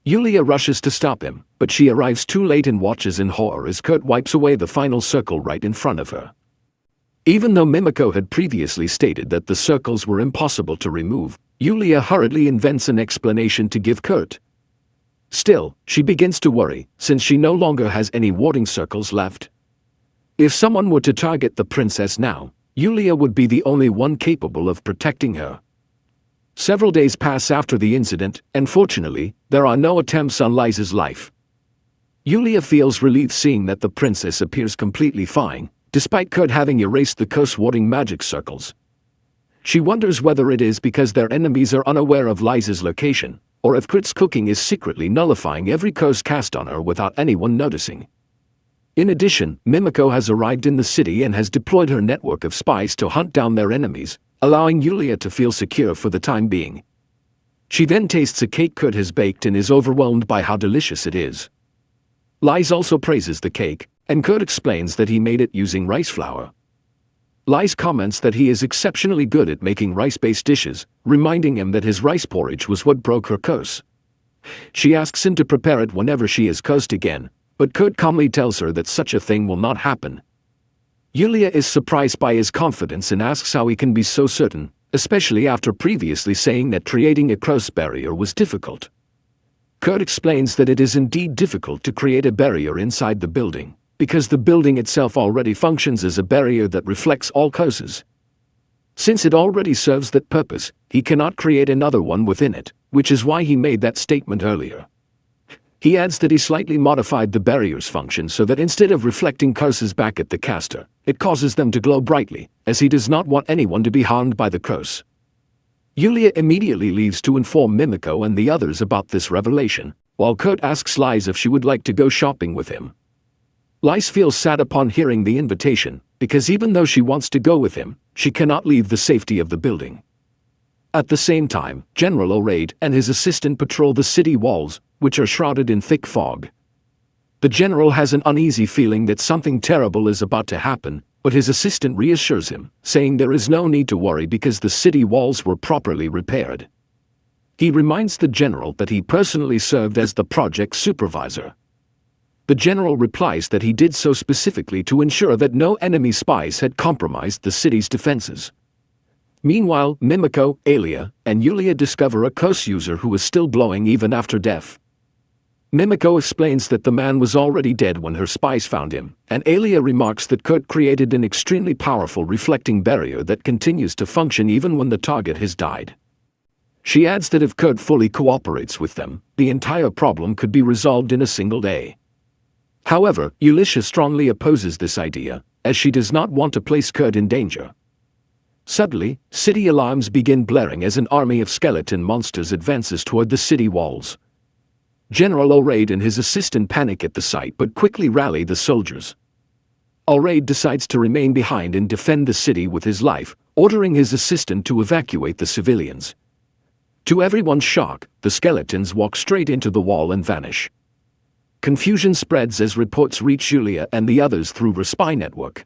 Yulia rushes to stop him, but she arrives too late and watches in horror as Kurt wipes away the final circle right in front of her. Even though Mimiko had previously stated that the circles were impossible to remove, Yulia hurriedly invents an explanation to give Kurt. Still, she begins to worry, since she no longer has any warding circles left. If someone were to target the princess now, Yulia would be the only one capable of protecting her. Several days pass after the incident, and fortunately, there are no attempts on Liza's life. Yulia feels relief seeing that the princess appears completely fine, despite Kurt having erased the curse-warding magic circles. She wonders whether it is because their enemies are unaware of Liza's location, or if Kurt's cooking is secretly nullifying every curse cast on her without anyone noticing. In addition, Mimiko has arrived in the city and has deployed her network of spies to hunt down their enemies, allowing Yulia to feel secure for the time being. She then tastes a cake Kurt has baked and is overwhelmed by how delicious it is. Lies also praises the cake, and Kurt explains that he made it using rice flour. Lies comments that he is exceptionally good at making rice-based dishes, reminding him that his rice porridge was what broke her curse. She asks him to prepare it whenever she is cursed again, but Kurt calmly tells her that such a thing will not happen. Yulia is surprised by his confidence and asks how he can be so certain, especially after previously saying that creating a curse barrier was difficult. Kurt explains that it is indeed difficult to create a barrier inside the building, because the building itself already functions as a barrier that reflects all curses. Since it already serves that purpose, he cannot create another one within it, which is why he made that statement earlier. He adds that he slightly modified the barrier's function so that instead of reflecting curses back at the caster, it causes them to glow brightly, as he does not want anyone to be harmed by the curse. Yulia immediately leaves to inform Mimiko and the others about this revelation, while Kurt asks Lies if she would like to go shopping with him. Lies feels sad upon hearing the invitation, because even though she wants to go with him, she cannot leave the safety of the building. At the same time, General O'Reid and his assistant patrol the city walls, which are shrouded in thick fog. The general has an uneasy feeling that something terrible is about to happen, but his assistant reassures him, saying there is no need to worry because the city walls were properly repaired. He reminds the general that he personally served as the project supervisor. The general replies that he did so specifically to ensure that no enemy spies had compromised the city's defenses. Meanwhile, Mimiko, Alia, and Yulia discover a curse user who is still glowing even after death. Mimiko explains that the man was already dead when her spies found him, and Alia remarks that Kurt created an extremely powerful reflecting barrier that continues to function even when the target has died. She adds that if Kurt fully cooperates with them, the entire problem could be resolved in a single day. However, Ulisha strongly opposes this idea, as she does not want to place Kurt in danger. Suddenly, city alarms begin blaring as an army of skeleton monsters advances toward the city walls. General Alraid and his assistant panic at the sight but quickly rally the soldiers. Alraid decides to remain behind and defend the city with his life, ordering his assistant to evacuate the civilians. To everyone's shock, the skeletons walk straight into the wall and vanish. Confusion spreads as reports reach Yulia and the others through her spy network.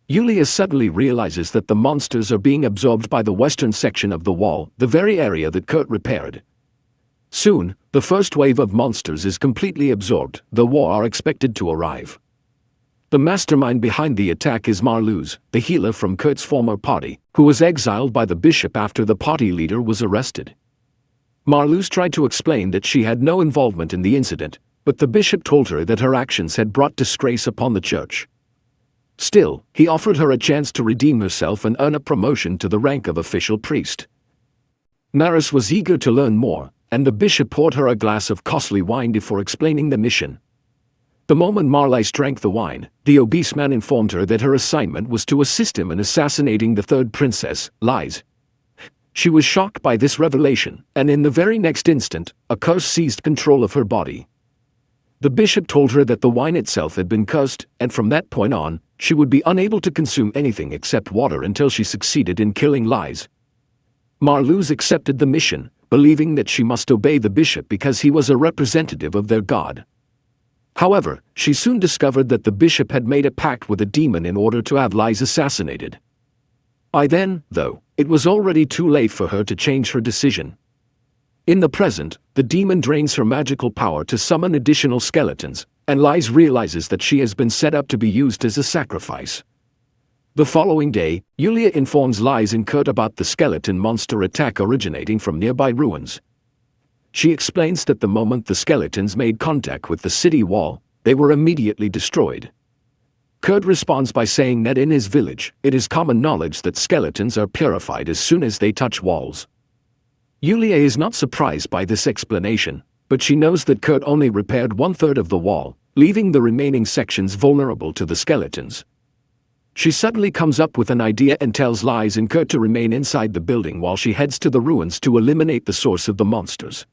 Yulia suddenly realizes that the monsters are being absorbed by the western section of the wall, the very area that Kurt repaired. Soon, the first wave of monsters is completely absorbed, the war are expected to arrive. The mastermind behind the attack is Marluz, the healer from Kurt's former party, who was exiled by the bishop after the party leader was arrested. Marluz tried to explain that she had no involvement in the incident, but the bishop told her that her actions had brought disgrace upon the church. Still, he offered her a chance to redeem herself and earn a promotion to the rank of official priest. Maris was eager to learn more, and the bishop poured her a glass of costly wine before explaining the mission. The moment Marlais drank the wine, the obese man informed her that her assignment was to assist him in assassinating the third princess, Lise. She was shocked by this revelation, and in the very next instant, a curse seized control of her body. The bishop told her that the wine itself had been cursed, and from that point on, she would be unable to consume anything except water until she succeeded in killing Lise. Marluz accepted the mission, believing that she must obey the bishop because he was a representative of their god. However, she soon discovered that the bishop had made a pact with a demon in order to have Lise assassinated. By then, though, it was already too late for her to change her decision. In the present, the demon drains her magical power to summon additional skeletons, and Lise realizes that she has been set up to be used as a sacrifice. The following day, Yulia informs Lise and Kurt about the skeleton monster attack originating from nearby ruins. She explains that the moment the skeletons made contact with the city wall, they were immediately destroyed. Kurt responds by saying that in his village, it is common knowledge that skeletons are purified as soon as they touch walls. Yulia is not surprised by this explanation, but she knows that Kurt only repaired 1/3 of the wall, leaving the remaining sections vulnerable to the skeletons. She suddenly comes up with an idea and tells Lise and Kurt to remain inside the building while she heads to the ruins to eliminate the source of the monsters.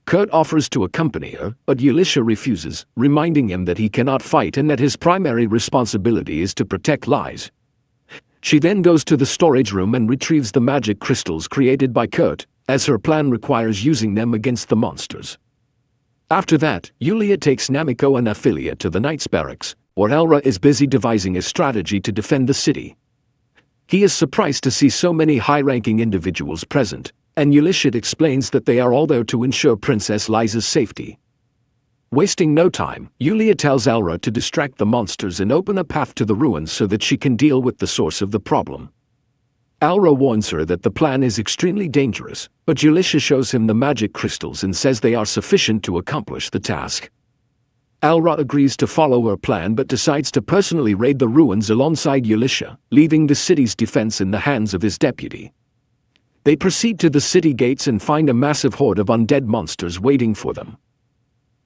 Kurt offers to accompany her, but Yulia refuses, reminding him that he cannot fight and that his primary responsibility is to protect Lise. She then goes to the storage room and retrieves the magic crystals created by Kurt, as her plan requires using them against the monsters. After that, Yulia takes Namiko and Ophelia to the Knights' Barracks, where Elra is busy devising a strategy to defend the city. He is surprised to see so many high-ranking individuals present, and Yulia explains that they are all there to ensure Princess Liza's safety. Wasting no time, Yulia tells Elra to distract the monsters and open a path to the ruins so that she can deal with the source of the problem. Elra warns her that the plan is extremely dangerous, but Yulia shows him the magic crystals and says they are sufficient to accomplish the task. Elra agrees to follow her plan but decides to personally raid the ruins alongside Yulia, leaving the city's defense in the hands of his deputy. They proceed to the city gates and find a massive horde of undead monsters waiting for them.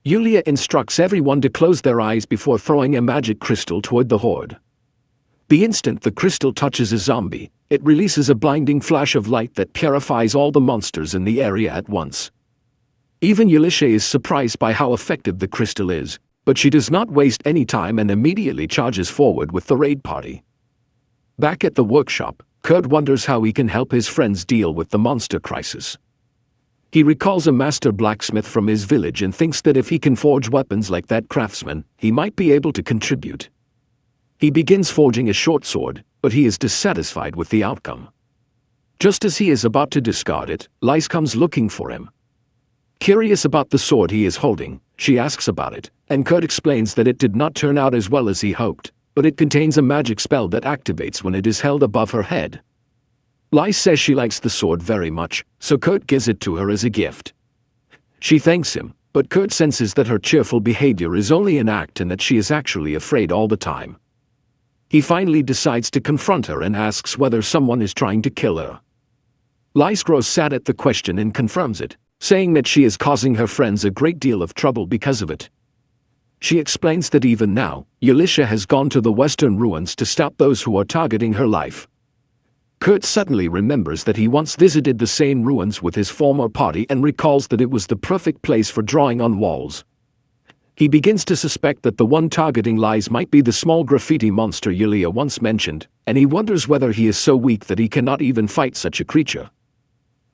Yulia instructs everyone to close their eyes before throwing a magic crystal toward the horde. The instant the crystal touches a zombie, it releases a blinding flash of light that purifies all the monsters in the area at once. Even Yulia is surprised by how effective the crystal is, but she does not waste any time and immediately charges forward with the raid party. Back at the workshop, Kurt wonders how he can help his friends deal with the monster crisis. He recalls a master blacksmith from his village and thinks that if he can forge weapons like that craftsman, he might be able to contribute. He begins forging a short sword, but he is dissatisfied with the outcome. Just as he is about to discard it, Lise comes looking for him. Curious about the sword he is holding, she asks about it, and Kurt explains that it did not turn out as well as he hoped, but it contains a magic spell that activates when it is held above her head. Lise says she likes the sword very much, so Kurt gives it to her as a gift. She thanks him, but Kurt senses that her cheerful behavior is only an act and that she is actually afraid all the time. He finally decides to confront her and asks whether someone is trying to kill her. Lise grows sad at the question and confirms it, saying that she is causing her friends a great deal of trouble because of it. She explains that even now, Yulia has gone to the western ruins to stop those who are targeting her life. Kurt suddenly remembers that he once visited the same ruins with his former party and recalls that it was the perfect place for drawing on walls. He begins to suspect that the one targeting Lise might be the small graffiti monster Yulia once mentioned, and he wonders whether he is so weak that he cannot even fight such a creature.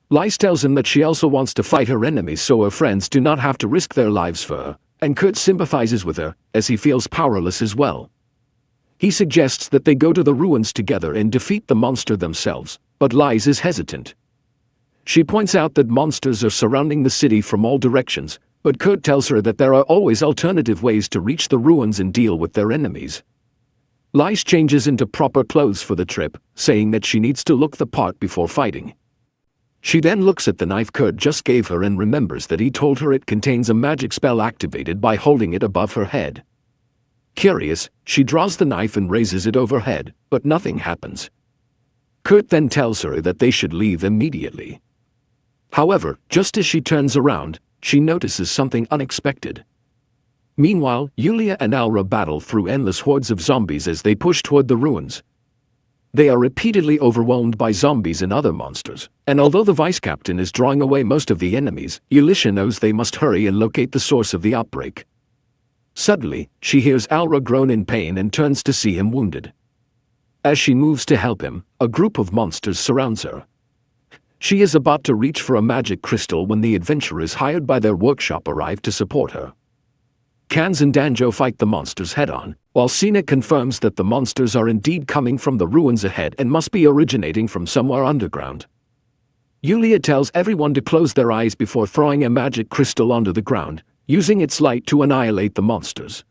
Lise tells him that she also wants to fight her enemies so her friends do not have to risk their lives for her, and Kurt sympathizes with her, as he feels powerless as well. He suggests that they go to the ruins together and defeat the monster themselves, but Lise is hesitant. She points out that monsters are surrounding the city from all directions, but Kurt tells her that there are always alternative ways to reach the ruins and deal with their enemies. Lise changes into proper clothes for the trip, saying that she needs to look the part before fighting. She then looks at the knife Kurt just gave her and remembers that he told her it contains a magic spell activated by holding it above her head. Curious, she draws the knife and raises it overhead, but nothing happens. Kurt then tells her that they should leave immediately. However, just as she turns around, she notices something unexpected. Meanwhile, Yulia and Alra battle through endless hordes of zombies as they push toward the ruins. They are repeatedly overwhelmed by zombies and other monsters, and although the vice captain is drawing away most of the enemies, Yulia knows they must hurry and locate the source of the outbreak. Suddenly, she hears Alra groan in pain and turns to see him wounded. As she moves to help him, a group of monsters surrounds her. She is about to reach for a magic crystal when the adventurers hired by their workshop arrive to support her. Kans and Danjo fight the monsters head-on, while Sina confirms that the monsters are indeed coming from the ruins ahead and must be originating from somewhere underground. Yulia tells everyone to close their eyes before throwing a magic crystal onto the ground, using its light to annihilate the monsters.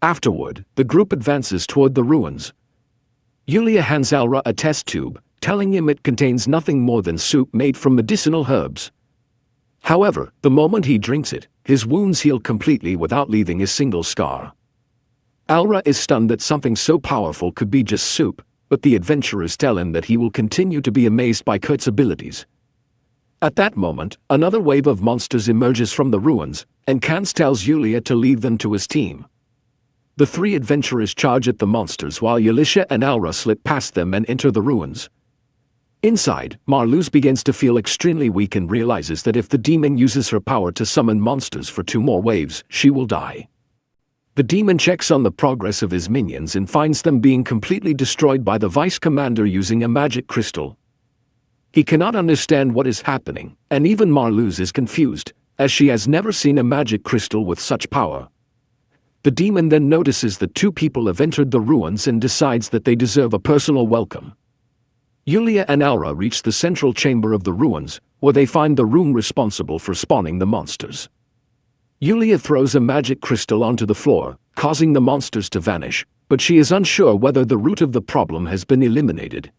Afterward, the group advances toward the ruins. Yulia hands Alra a test tube, telling him it contains nothing more than soup made from medicinal herbs. However, the moment he drinks it, his wounds heal completely without leaving a single scar. Alra is stunned that something so powerful could be just soup, but the adventurers tell him that he will continue to be amazed by Kurt's abilities. At that moment, another wave of monsters emerges from the ruins, and Kans tells Yulia to leave them to his team. The three adventurers charge at the monsters while Yulia and Alra slip past them and enter the ruins. Inside, Marluz begins to feel extremely weak and realizes that if the demon uses her power to summon monsters for 2 more waves, she will die. The demon checks on the progress of his minions and finds them being completely destroyed by the vice commander using a magic crystal. He cannot understand what is happening, and even Marluz is confused, as she has never seen a magic crystal with such power. The demon then notices that 2 people have entered the ruins and decides that they deserve a personal welcome. Yulia and Alra reach the central chamber of the ruins, where they find the room responsible for spawning the monsters. Yulia throws a magic crystal onto the floor, causing the monsters to vanish, but she is unsure whether the root of the problem has been eliminated.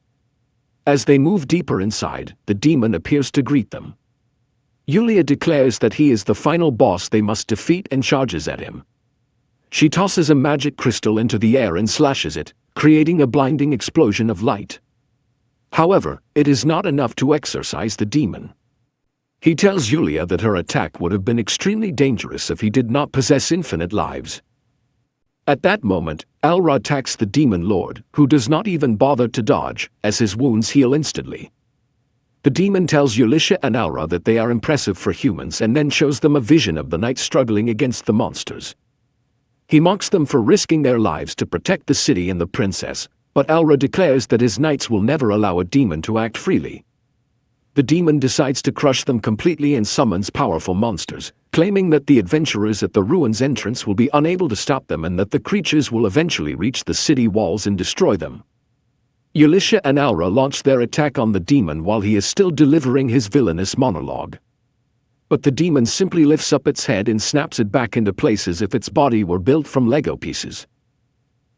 As they move deeper inside, the demon appears to greet them. Yulia declares that he is the final boss they must defeat and charges at him. She tosses a magic crystal into the air and slashes it, creating a blinding explosion of light. However, it is not enough to exorcise the demon. He tells Yulia that her attack would have been extremely dangerous if he did not possess infinite lives. At that moment, Alra attacks the demon lord, who does not even bother to dodge, as his wounds heal instantly. The demon tells Yulia and Alra that they are impressive for humans and then shows them a vision of the knights struggling against the monsters. He mocks them for risking their lives to protect the city and the princess, but Alra declares that his knights will never allow a demon to act freely. The demon decides to crush them completely and summons powerful monsters, claiming that the adventurers at the ruins entrance will be unable to stop them and that the creatures will eventually reach the city walls and destroy them. Yulia and Alra launch their attack on the demon while he is still delivering his villainous monologue. But the demon simply lifts up its head and snaps it back into place as if its body were built from Lego pieces.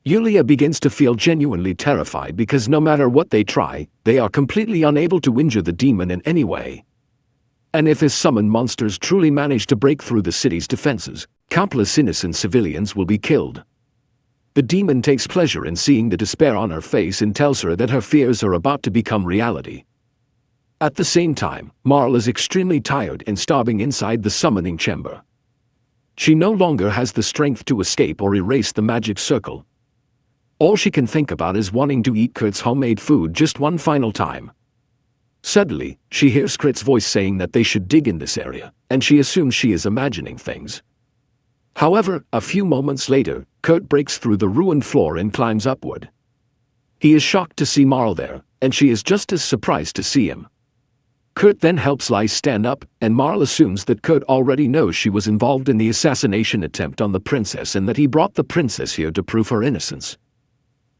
Yulia begins to feel genuinely terrified because no matter what they try, they are completely unable to injure the demon in any way. And if his summoned monsters truly manage to break through the city's defenses, countless innocent civilians will be killed. The demon takes pleasure in seeing the despair on her face and tells her that her fears are about to become reality. At the same time, Marl is extremely tired and starving inside the summoning chamber. She no longer has the strength to escape or erase the magic circle. All she can think about is wanting to eat Kurt's homemade food just one final time. Suddenly, she hears Kurt's voice saying that they should dig in this area, and she assumes she is imagining things. However, a few moments later, Kurt breaks through the ruined floor and climbs upward. He is shocked to see Marl there, and she is just as surprised to see him. Kurt then helps Lise stand up, and Marl assumes that Kurt already knows she was involved in the assassination attempt on the princess and that he brought the princess here to prove her innocence.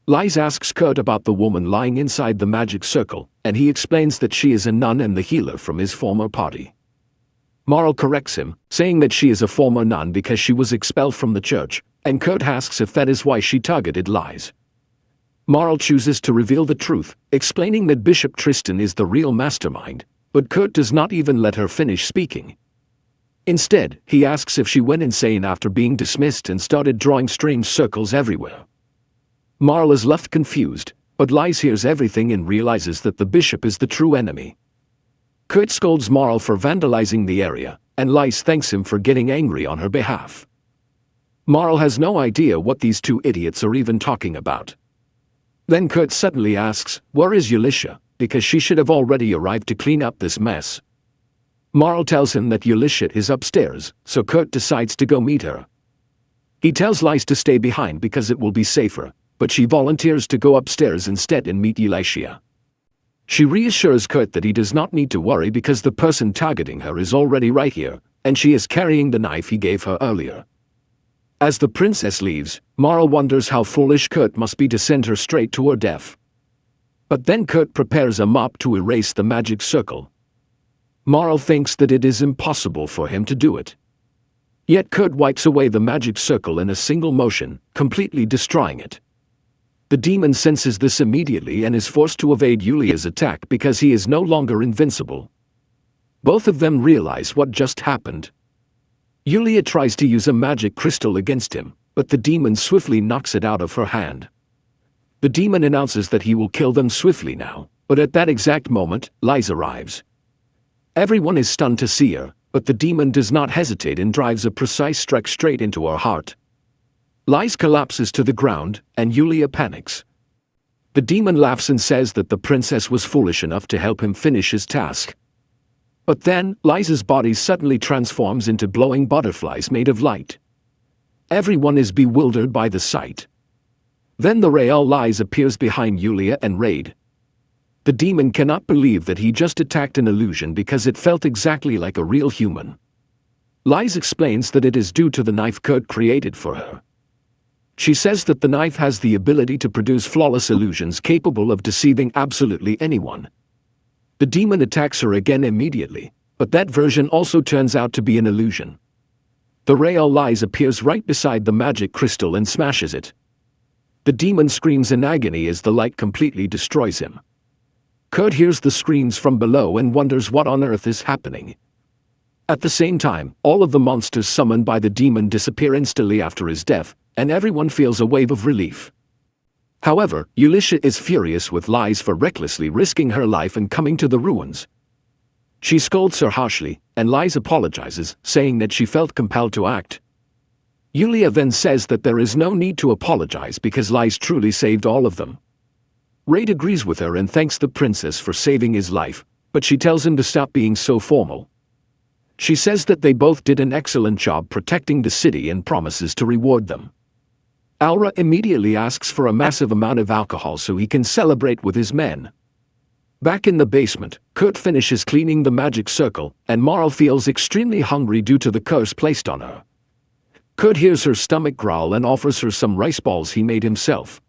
Lise asks Kurt about the woman lying inside the magic circle, and he explains that she is a nun and the healer from his former party. Marl corrects him, saying that she is a former nun because she was expelled from the church, and Kurt asks if that is why she targeted Lise. Marl chooses to reveal the truth, explaining that Bishop Tristan is the real mastermind, but Kurt does not even let her finish speaking. Instead, he asks if she went insane after being dismissed and started drawing strange circles everywhere. Marl is left confused, but Lise hears everything and realizes that the bishop is the true enemy. Kurt scolds Marl for vandalizing the area, and Lise thanks him for getting angry on her behalf. Marl has no idea what these two idiots are even talking about. Then Kurt suddenly asks, "Where is Ulisha?" because she should have already arrived to clean up this mess. Marl tells him that Ulisha is upstairs, so Kurt decides to go meet her. He tells Lise to stay behind because it will be safer, but she volunteers to go upstairs instead and meet Ulisha. She reassures Kurt that he does not need to worry because the person targeting her is already right here, and she is carrying the knife he gave her earlier. As the princess leaves, Marl wonders how foolish Kurt must be to send her straight to her death. But then Kurt prepares a mop to erase the magic circle. Marl thinks that it is impossible for him to do it. Yet Kurt wipes away the magic circle in a single motion, completely destroying it. The demon senses this immediately and is forced to evade Yulia's attack because he is no longer invincible. Both of them realize what just happened. Yulia tries to use a magic crystal against him, but the demon swiftly knocks it out of her hand. The demon announces that he will kill them swiftly now, but at that exact moment, Lise arrives. Everyone is stunned to see her, but the demon does not hesitate and drives a precise strike straight into her heart. Lise collapses to the ground, and Yulia panics. The demon laughs and says that the princess was foolish enough to help him finish his task. But then, Lise's body suddenly transforms into glowing butterflies made of light. Everyone is bewildered by the sight. Then the real Lise appears behind Yulia and Raid. The demon cannot believe that he just attacked an illusion because it felt exactly like a real human. Lise explains that it is due to the knife Kurt created for her. She says that the knife has the ability to produce flawless illusions capable of deceiving absolutely anyone. The demon attacks her again immediately, but that version also turns out to be an illusion. The real Lise appears right beside the magic crystal and smashes it. The demon screams in agony as the light completely destroys him. Kurt hears the screams from below and wonders what on earth is happening. At the same time, all of the monsters summoned by the demon disappear instantly after his death, and everyone feels a wave of relief. However, Ulisha is furious with Lise for recklessly risking her life and coming to the ruins. She scolds her harshly, and Lise apologizes, saying that she felt compelled to act. Yulia then says that there is no need to apologize because Lise truly saved all of them. Raid agrees with her and thanks the princess for saving his life, but she tells him to stop being so formal. She says that they both did an excellent job protecting the city and promises to reward them. Aura immediately asks for a massive amount of alcohol so he can celebrate with his men. Back in the basement, Kurt finishes cleaning the magic circle, and Marl feels extremely hungry due to the curse placed on her. Kurt hears her stomach growl and offers her some rice balls he made himself.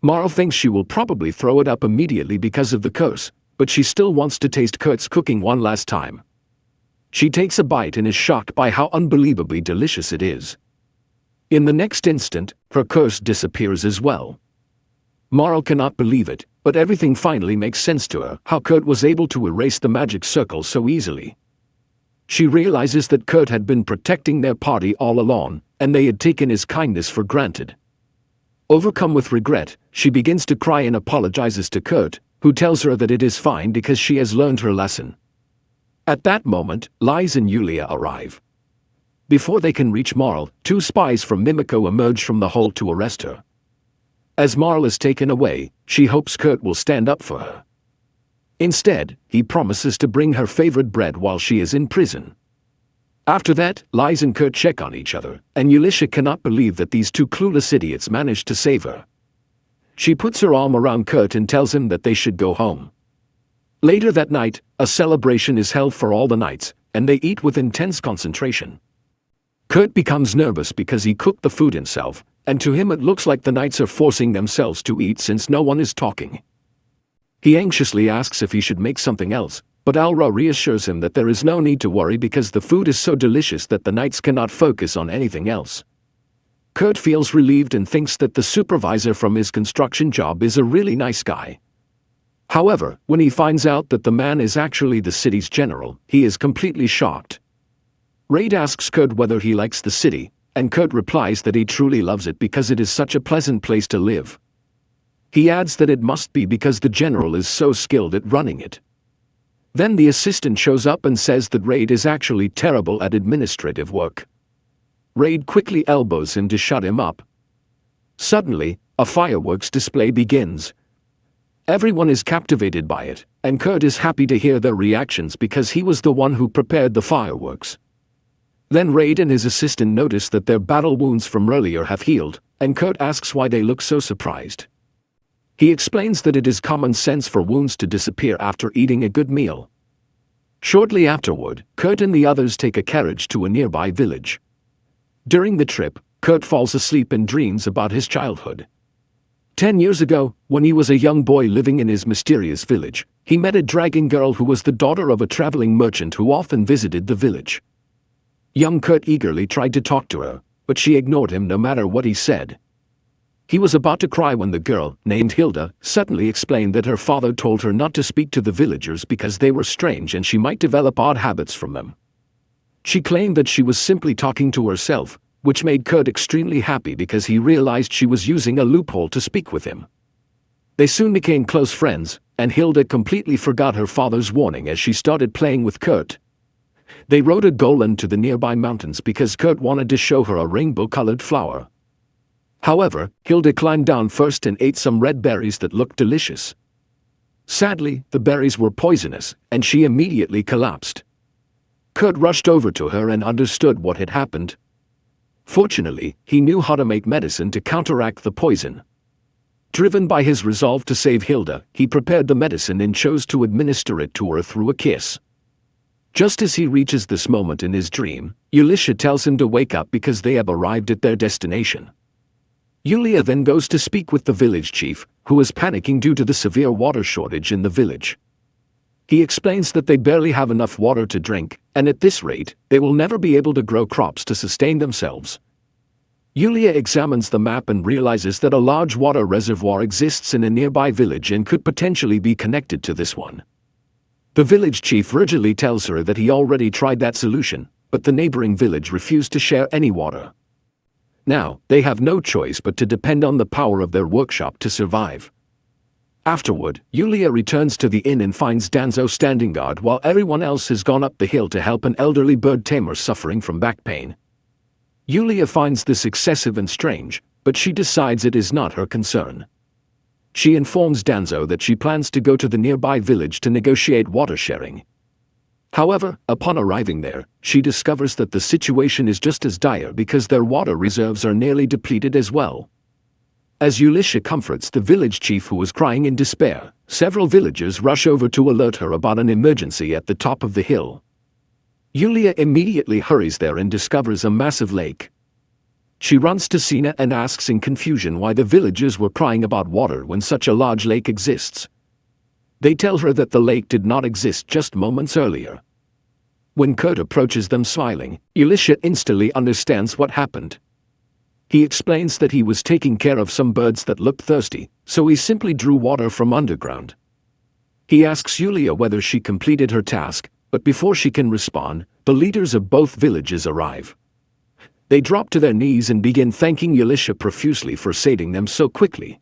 Marl thinks she will probably throw it up immediately because of the curse, but she still wants to taste Kurt's cooking one last time. She takes a bite and is shocked by how unbelievably delicious it is. In the next instant, her curse disappears as well. Marl cannot believe it, but everything finally makes sense to her, how Kurt was able to erase the magic circle so easily. She realizes that Kurt had been protecting their party all along, and they had taken his kindness for granted. Overcome with regret, she begins to cry and apologizes to Kurt, who tells her that it is fine because she has learned her lesson. At that moment, Lise and Yulia arrive. Before they can reach Marl, two spies from Mimiko emerge from the hole to arrest her. As Marl is taken away, she hopes Kurt will stand up for her. Instead, he promises to bring her favorite bread while she is in prison. After that, Lies and Kurt check on each other, and Ulisha cannot believe that these two clueless idiots managed to save her. She puts her arm around Kurt and tells him that they should go home. Later that night, a celebration is held for all the knights, and they eat with intense concentration. Kurt becomes nervous because he cooked the food himself, and to him it looks like the knights are forcing themselves to eat since no one is talking. He anxiously asks if he should make something else, but Alra reassures him that there is no need to worry because the food is so delicious that the knights cannot focus on anything else. Kurt feels relieved and thinks that the supervisor from his construction job is a really nice guy. However, when he finds out that the man is actually the city's general, he is completely shocked. Raid asks Kurt whether he likes the city, and Kurt replies that he truly loves it because it is such a pleasant place to live. He adds that it must be because the general is so skilled at running it. Then the assistant shows up and says that Raid is actually terrible at administrative work. Raid quickly elbows him to shut him up. Suddenly, a fireworks display begins. Everyone is captivated by it, and Kurt is happy to hear their reactions because he was the one who prepared the fireworks. Then Raid and his assistant notice that their battle wounds from earlier have healed, and Kurt asks why they look so surprised. He explains that it is common sense for wounds to disappear after eating a good meal. Shortly afterward, Kurt and the others take a carriage to a nearby village. During the trip, Kurt falls asleep and dreams about his childhood. 10 years ago, when he was a young boy living in his mysterious village, he met a dragon girl who was the daughter of a traveling merchant who often visited the village. Young Kurt eagerly tried to talk to her, but she ignored him no matter what he said. He was about to cry when the girl, named Hilda, suddenly explained that her father told her not to speak to the villagers because they were strange and she might develop odd habits from them. She claimed that she was simply talking to herself, which made Kurt extremely happy because he realized she was using a loophole to speak with him. They soon became close friends, and Hilda completely forgot her father's warning as she started playing with Kurt. They rode a golem to the nearby mountains because Kurt wanted to show her a rainbow-colored flower. However, Hilda climbed down first and ate some red berries that looked delicious. Sadly, the berries were poisonous, and she immediately collapsed. Kurt rushed over to her and understood what had happened. Fortunately, he knew how to make medicine to counteract the poison. Driven by his resolve to save Hilda, he prepared the medicine and chose to administer it to her through a kiss. Just as he reaches this moment in his dream, Ulisha tells him to wake up because they have arrived at their destination. Yulia then goes to speak with the village chief, who is panicking due to the severe water shortage in the village. He explains that they barely have enough water to drink, and at this rate, they will never be able to grow crops to sustain themselves. Yulia examines the map and realizes that a large water reservoir exists in a nearby village and could potentially be connected to this one. The village chief rigidly tells her that he already tried that solution, but the neighboring village refused to share any water. Now, they have no choice but to depend on the power of their workshop to survive. Afterward, Yulia returns to the inn and finds Danzo standing guard while everyone else has gone up the hill to help an elderly bird tamer suffering from back pain. Yulia finds this excessive and strange, but she decides it is not her concern. She informs Danzo that she plans to go to the nearby village to negotiate water sharing. However, upon arriving there, she discovers that the situation is just as dire because their water reserves are nearly depleted as well. As Ulisha comforts the village chief who was crying in despair, several villagers rush over to alert her about an emergency at the top of the hill. Yulia immediately hurries there and discovers a massive lake. She runs to Sina and asks in confusion why the villagers were crying about water when such a large lake exists. They tell her that the lake did not exist just moments earlier. When Kurt approaches them smiling, Ulisha instantly understands what happened. He explains that he was taking care of some birds that looked thirsty, so he simply drew water from underground. He asks Yulia whether she completed her task, but before she can respond, the leaders of both villages arrive. They drop to their knees and begin thanking Ulisha profusely for saving them so quickly.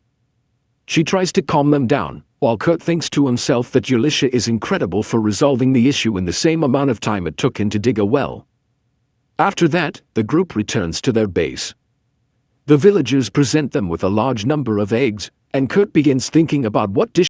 She tries to calm them down, while Kurt thinks to himself that Ulisha is incredible for resolving the issue in the same amount of time it took him to dig a well. After that, the group returns to their base. The villagers present them with a large number of eggs, and Kurt begins thinking about what dish